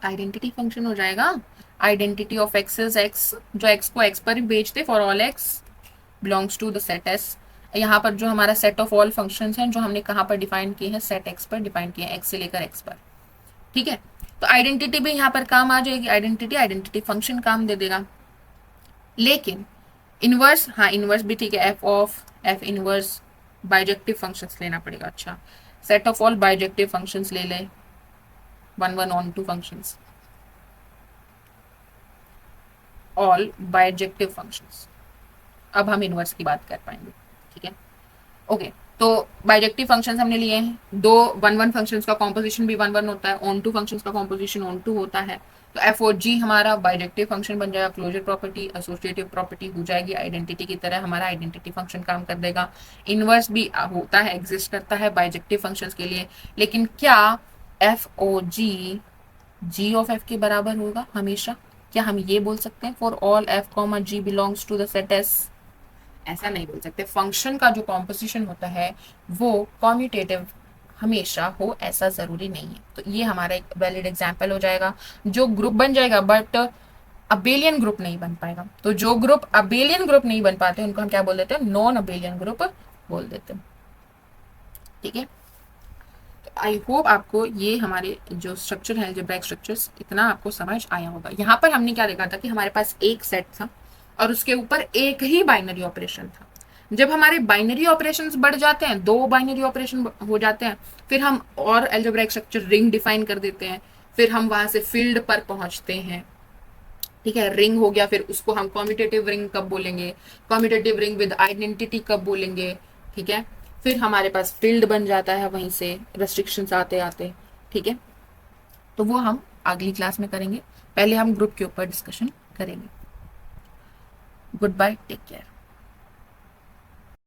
आइडेंटिटी फंक्शन हो जाएगा। Identity of x is x, जो एक्स को एक्स पर ही भेजते for all x belongs to the set s. यहाँ पर जो हमारा सेट ऑफ ऑल फंक्शंस हैं जो हमने कहाँ पर डिफाइन किए हैं, सेट एक्स पर डिफाइन किए हैं, एक्स से लेकर एक्स पर। ठीक है, तो आइडेंटिटी भी यहाँ पर काम आ जाएगी, आइडेंटिटी फंक्शन काम दे देगा। लेकिन इनवर्स, हाँ इनवर्स भी ठीक है, f of f inverse bijective functions लेना पड़ेगा। अच्छा, set of all bijective functions ले ले, one one onto functions, all bijective functions. अब हम इनवर्स की बात कर पाएंगे। ठीक है, ओके। तो बाइजेक्टिव फंक्शंस हमने लिए हैं, दो वन वन फंक्शंस का कॉम्पोजिशन भी वन वन होता है, ऑन टू फंक्शंस का कॉम्पोजिशन ऑन टू होता है। तो एफ और जी हमारा बाइजेक्टिव फंक्शन बन जाएगा, क्लोजर प्रॉपर्टी एसोसिएटिव प्रॉपर्टी हो जाएगी, आइडेंटिटी की तरह हमारा आइडेंटिटी फंक्शन काम कर देगा। इनवर्स भी होता है, एग्जिस्ट करता है बाइजेक्टिव फंक्शंस के लिए। लेकिन क्या f o g g of f के बराबर होगा हमेशा, क्या हम ये बोल सकते हैं for all f comma g belongs to the set s, ऐसा नहीं बोल सकते। फंक्शन का जो कॉम्पोजिशन होता है वो कॉम्यूटेटिव हमेशा हो, ऐसा जरूरी नहीं है। तो ये हमारा एक वैलिड एग्जांपल हो जाएगा। जो ग्रुप बन जाएगा बट अबेलियन ग्रुप नहीं बन पाएगा, तो जो ग्रुप अबेलियन ग्रुप नहीं बन पाते उनको हम क्या बोल देते हैं, नॉन अबेलियन ग्रुप बोल देते हैं। ठीक है, तो आई होप आपको ये हमारे जो स्ट्रक्चर है, अलजेब्राइक स्ट्रक्चर्स, इतना आपको समझ आया होगा। यहाँ पर हमने क्या देखा था कि हमारे पास एक सेट था और उसके ऊपर एक ही बाइनरी ऑपरेशन था। जब हमारे बाइनरी ऑपरेशंस बढ़ जाते हैं, दो बाइनरी ऑपरेशन हो जाते हैं, फिर हम और अलजेब्राइक स्ट्रक्चर रिंग डिफाइन कर देते हैं, फिर हम वहां से फील्ड पर पहुंचते हैं। ठीक है, रिंग हो गया, फिर उसको हम कॉम्यूटेटिव रिंग कब बोलेंगे, कॉम्यूटेटिव रिंग विद आइडेंटिटी कब बोलेंगे। ठीक है, फिर हमारे पास फील्ड बन जाता है वहीं से रेस्ट्रिक्शंस आते आते। ठीक है, तो वो हम अगली क्लास में करेंगे। पहले हम ग्रुप के ऊपर डिस्कशन करेंगे। Goodbye, take care.